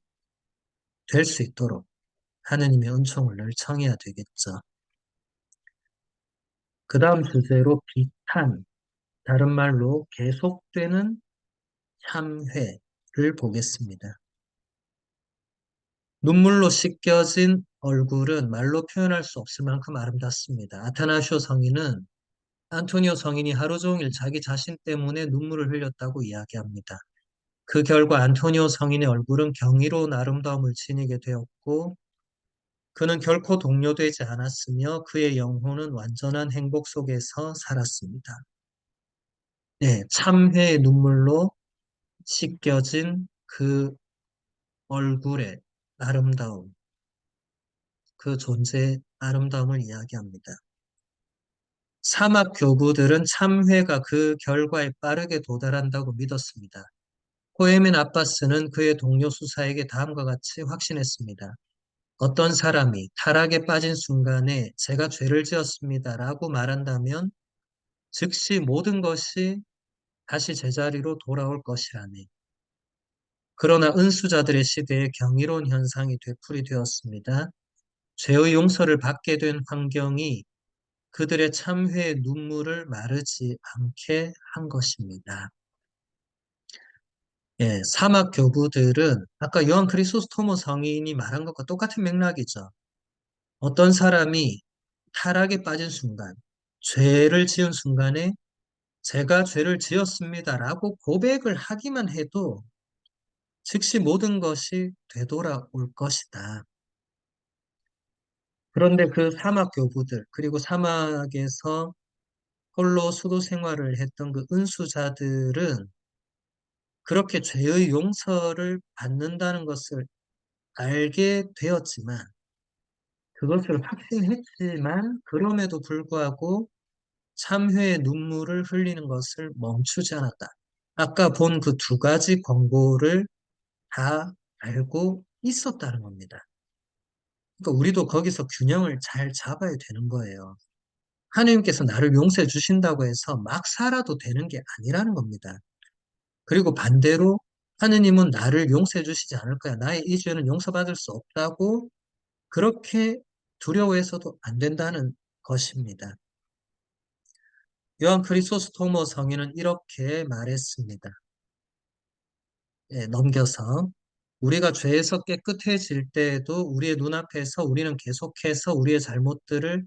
될 수 있도록 하느님의 은총을 늘 청해야 되겠죠. 그 다음 주제로 비탄, 다른 말로 계속되는 참회를 보겠습니다. 눈물로 씻겨진 얼굴은 말로 표현할 수 없을 만큼 아름답습니다. 아타나시오 성인은 안토니오 성인이 하루 종일 자기 자신 때문에 눈물을 흘렸다고 이야기합니다. 그 결과 안토니오 성인의 얼굴은 경이로운 아름다움을 지니게 되었고 그는 결코 동요되지 않았으며 그의 영혼은 완전한 행복 속에서 살았습니다. 네, 참회의 눈물로 씻겨진 그 얼굴의 아름다움, 그 존재의 아름다움을 이야기합니다. 사막 교부들은 참회가 그 결과에 빠르게 도달한다고 믿었습니다. 호에멘 아빠스는 그의 동료 수사에게 다음과 같이 확신했습니다. 어떤 사람이 타락에 빠진 순간에 제가 죄를 지었습니다라고 말한다면 즉시 모든 것이 다시 제자리로 돌아올 것이라네. 그러나 은수자들의 시대에 경이로운 현상이 되풀이되었습니다. 죄의 용서를 받게 된 환경이 그들의 참회의 눈물을 마르지 않게 한 것입니다. 예, 사막 교부들은 아까 요한 크리소스토모 성인이 말한 것과 똑같은 맥락이죠. 어떤 사람이 타락에 빠진 순간, 죄를 지은 순간에 제가 죄를 지었습니다라고 고백을 하기만 해도 즉시 모든 것이 되돌아올 것이다. 그런데 그 사막 교부들, 그리고 사막에서 홀로 수도 생활을 했던 그 은수자들은 그렇게 죄의 용서를 받는다는 것을 알게 되었지만, 그것을 확신했지만, 그럼에도 불구하고 참회의 눈물을 흘리는 것을 멈추지 않았다. 아까 본 그 두 가지 권고를 다 알고 있었다는 겁니다. 그러니까 우리도 거기서 균형을 잘 잡아야 되는 거예요. 하나님께서 나를 용서해 주신다고 해서 막 살아도 되는 게 아니라는 겁니다. 그리고 반대로 하느님은 나를 용서해 주시지 않을 거야. 나의 이 죄는 용서받을 수 없다고 그렇게 두려워해서도 안 된다는 것입니다. 요한 크리소스토모 성인은 이렇게 말했습니다. 예, 넘겨서 우리가 죄에서 깨끗해질 때에도 우리의 눈앞에서 우리는 계속해서 우리의 잘못들을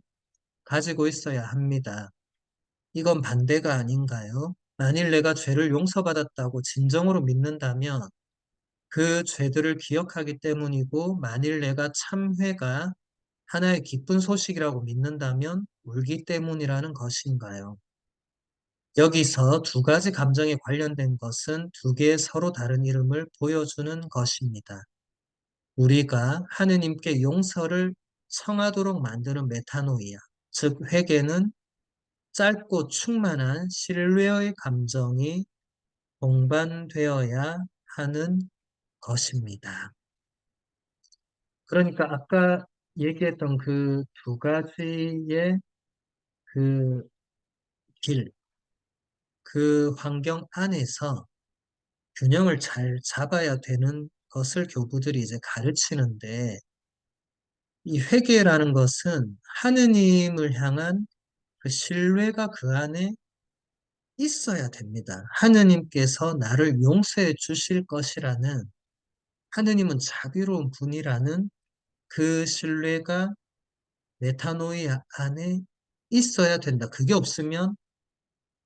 가지고 있어야 합니다. 이건 반대가 아닌가요? 만일 내가 죄를 용서받았다고 진정으로 믿는다면 그 죄들을 기억하기 때문이고 만일 내가 참회가 하나의 기쁜 소식이라고 믿는다면 울기 때문이라는 것인가요? 여기서 두 가지 감정에 관련된 것은 두 개의 서로 다른 이름을 보여주는 것입니다. 우리가 하느님께 용서를 청하도록 만드는 메타노이아, 즉 회개는 짧고 충만한 신뢰의 감정이 동반되어야 하는 것입니다. 그러니까 아까 얘기했던 그 두 가지의 그 길, 그 환경 안에서 균형을 잘 잡아야 되는 것을 교부들이 이제 가르치는데 이 회개라는 것은 하느님을 향한 그 신뢰가 그 안에 있어야 됩니다. 하느님께서 나를 용서해 주실 것이라는 하느님은 자비로운 분이라는 그 신뢰가 메타노이 안에 있어야 된다. 그게 없으면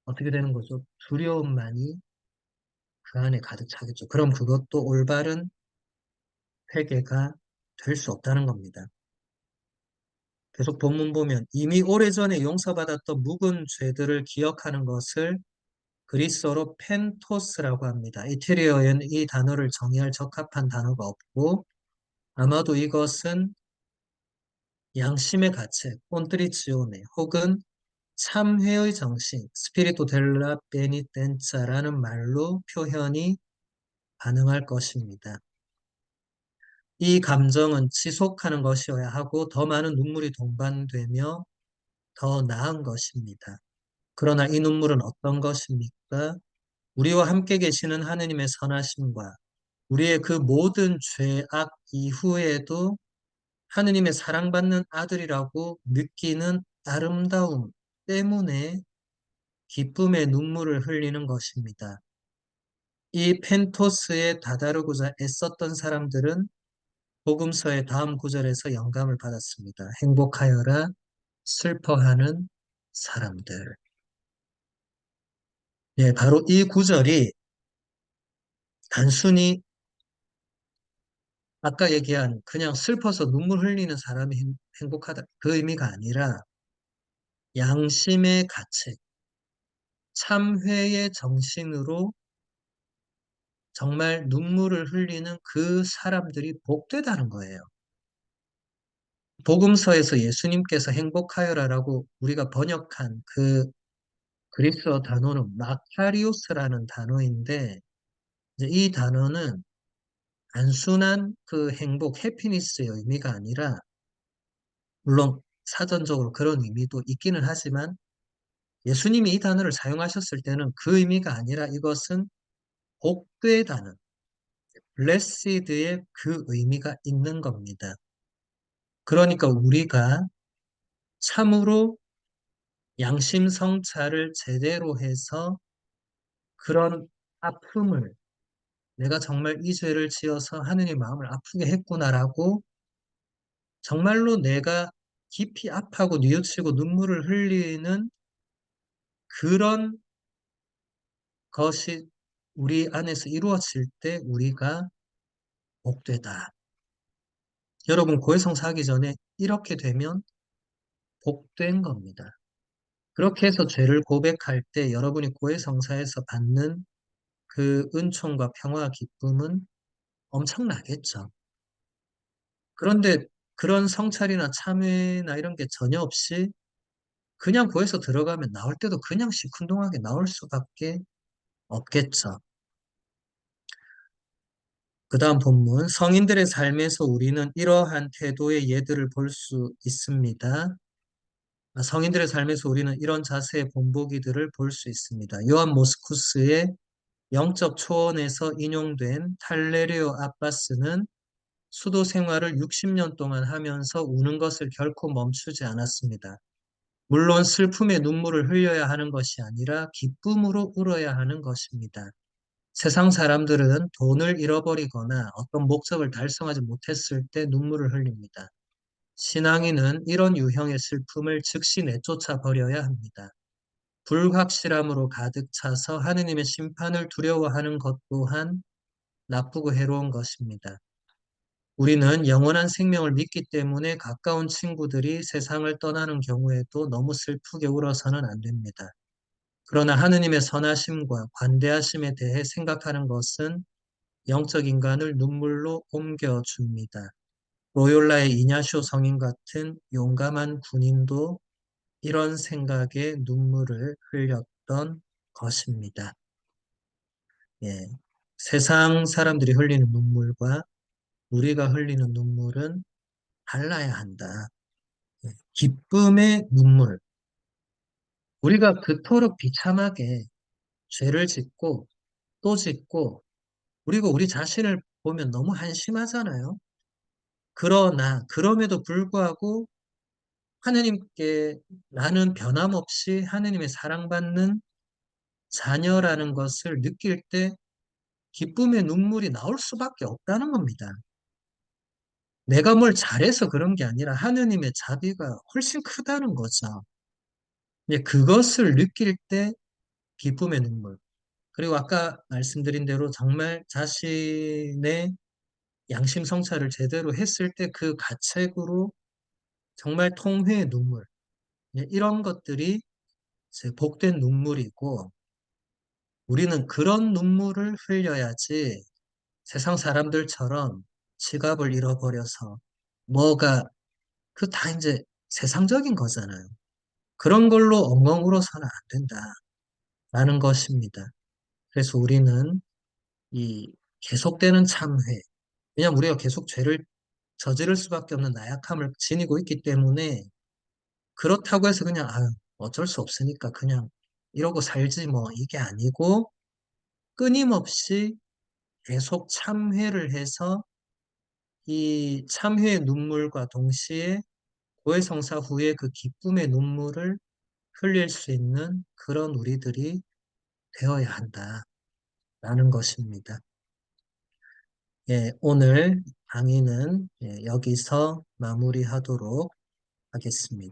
어떻게 되는 거죠? 두려움만이 그 안에 가득 차겠죠. 그럼 그것도 올바른 회개가 될 수 없다는 겁니다. 계속 본문 보면 이미 오래전에 용서받았던 묵은 죄들을 기억하는 것을 그리스어로 펜토스라고 합니다. 이태리어에는 이 단어를 정의할 적합한 단어가 없고 아마도 이것은 양심의 가책, 콘트리치오네 혹은 참회의 정신, 스피리토 델라 베니텐차라는 말로 표현이 반응할 것입니다. 이 감정은 지속하는 것이어야 하고 더 많은 눈물이 동반되며 더 나은 것입니다. 그러나 이 눈물은 어떤 것입니까? 우리와 함께 계시는 하느님의 선하심과 우리의 그 모든 죄악 이후에도 하느님의 사랑받는 아들이라고 느끼는 아름다움 때문에 기쁨의 눈물을 흘리는 것입니다. 이 펜토스에 다다르고자 애썼던 사람들은 복음서의 다음 구절에서 영감을 받았습니다. 행복하여라 슬퍼하는 사람들. 예, 바로 이 구절이 단순히 아까 얘기한 그냥 슬퍼서 눈물 흘리는 사람이 행복하다 그 의미가 아니라 양심의 가책, 참회의 정신으로 정말 눈물을 흘리는 그 사람들이 복되다는 거예요. 복음서에서 예수님께서 행복하여라라고 우리가 번역한 그 그리스어 단어는 마카리오스라는 단어인데 이제 이 단어는 단순한 그 행복, 해피니스의 의미가 아니라 물론 사전적으로 그런 의미도 있기는 하지만 예수님이 이 단어를 사용하셨을 때는 그 의미가 아니라 이것은 복되다는 blessed의 그 의미가 있는 겁니다. 그러니까 우리가 참으로 양심 성찰을 제대로 해서 그런 아픔을 내가 정말 이 죄를 지어서 하느님의 마음을 아프게 했구나라고 정말로 내가 깊이 아파하고 뉘우치고 눈물을 흘리는 그런 것이 우리 안에서 이루어질 때 우리가 복되다. 여러분 고해성사 하기 전에 이렇게 되면 복된 겁니다. 그렇게 해서 죄를 고백할 때 여러분이 고해성사에서 받는 그 은총과 평화와 기쁨은 엄청나겠죠. 그런데 그런 성찰이나 참회나 이런 게 전혀 없이 그냥 고해서 들어가면 나올 때도 그냥 시큰둥하게 나올 수밖에 없겠죠. 그 다음 본문, 성인들의 삶에서 우리는 이러한 태도의 예들을 볼 수 있습니다. 성인들의 삶에서 우리는 이런 자세의 본보기들을 볼 수 있습니다. 요한 모스쿠스의 영적 초원에서 인용된 탈레르오 아빠스는 수도 생활을 60년 동안 하면서 우는 것을 결코 멈추지 않았습니다. 물론 슬픔의 눈물을 흘려야 하는 것이 아니라 기쁨으로 울어야 하는 것입니다. 세상 사람들은 돈을 잃어버리거나 어떤 목적을 달성하지 못했을 때 눈물을 흘립니다. 신앙인은 이런 유형의 슬픔을 즉시 내쫓아 버려야 합니다. 불확실함으로 가득 차서 하느님의 심판을 두려워하는 것 또한 나쁘고 해로운 것입니다. 우리는 영원한 생명을 믿기 때문에 가까운 친구들이 세상을 떠나는 경우에도 너무 슬프게 울어서는 안 됩니다. 그러나 하느님의 선하심과 관대하심에 대해 생각하는 것은 영적 인간을 눈물로 옮겨줍니다. 로욜라의 이냐쇼 성인 같은 용감한 군인도 이런 생각에 눈물을 흘렸던 것입니다. 예. 세상 사람들이 흘리는 눈물과 우리가 흘리는 눈물은 달라야 한다. 예. 기쁨의 눈물. 우리가 그토록 비참하게 죄를 짓고 또 짓고 그리고 우리 자신을 보면 너무 한심하잖아요. 그러나 그럼에도 불구하고 하느님께 나는 변함없이 하느님의 사랑받는 자녀라는 것을 느낄 때 기쁨의 눈물이 나올 수밖에 없다는 겁니다. 내가 뭘 잘해서 그런 게 아니라 하느님의 자비가 훨씬 크다는 거죠. 이제 그것을 느낄 때 기쁨의 눈물. 그리고 아까 말씀드린 대로 정말 자신의 양심 성찰을 제대로 했을 때 그 가책으로 정말 통회의 눈물. 이런 것들이 이제 복된 눈물이고 우리는 그런 눈물을 흘려야지 세상 사람들처럼 지갑을 잃어버려서 뭐가 그 다 이제 세상적인 거잖아요. 그런 걸로 엉엉 울어서는 안 된다라는 것입니다. 그래서 우리는 이 계속되는 참회. 왜냐하면 우리가 계속 죄를 저지를 수밖에 없는 나약함을 지니고 있기 때문에 그렇다고 해서 그냥 어쩔 수 없으니까 그냥 이러고 살지 뭐 이게 아니고 끊임없이 계속 참회를 해서 이 참회의 눈물과 동시에 고해성사 후에 그 기쁨의 눈물을 흘릴 수 있는 그런 우리들이 되어야 한다라는 것입니다. 예, 오늘 강의는 여기서 마무리하도록 하겠습니다.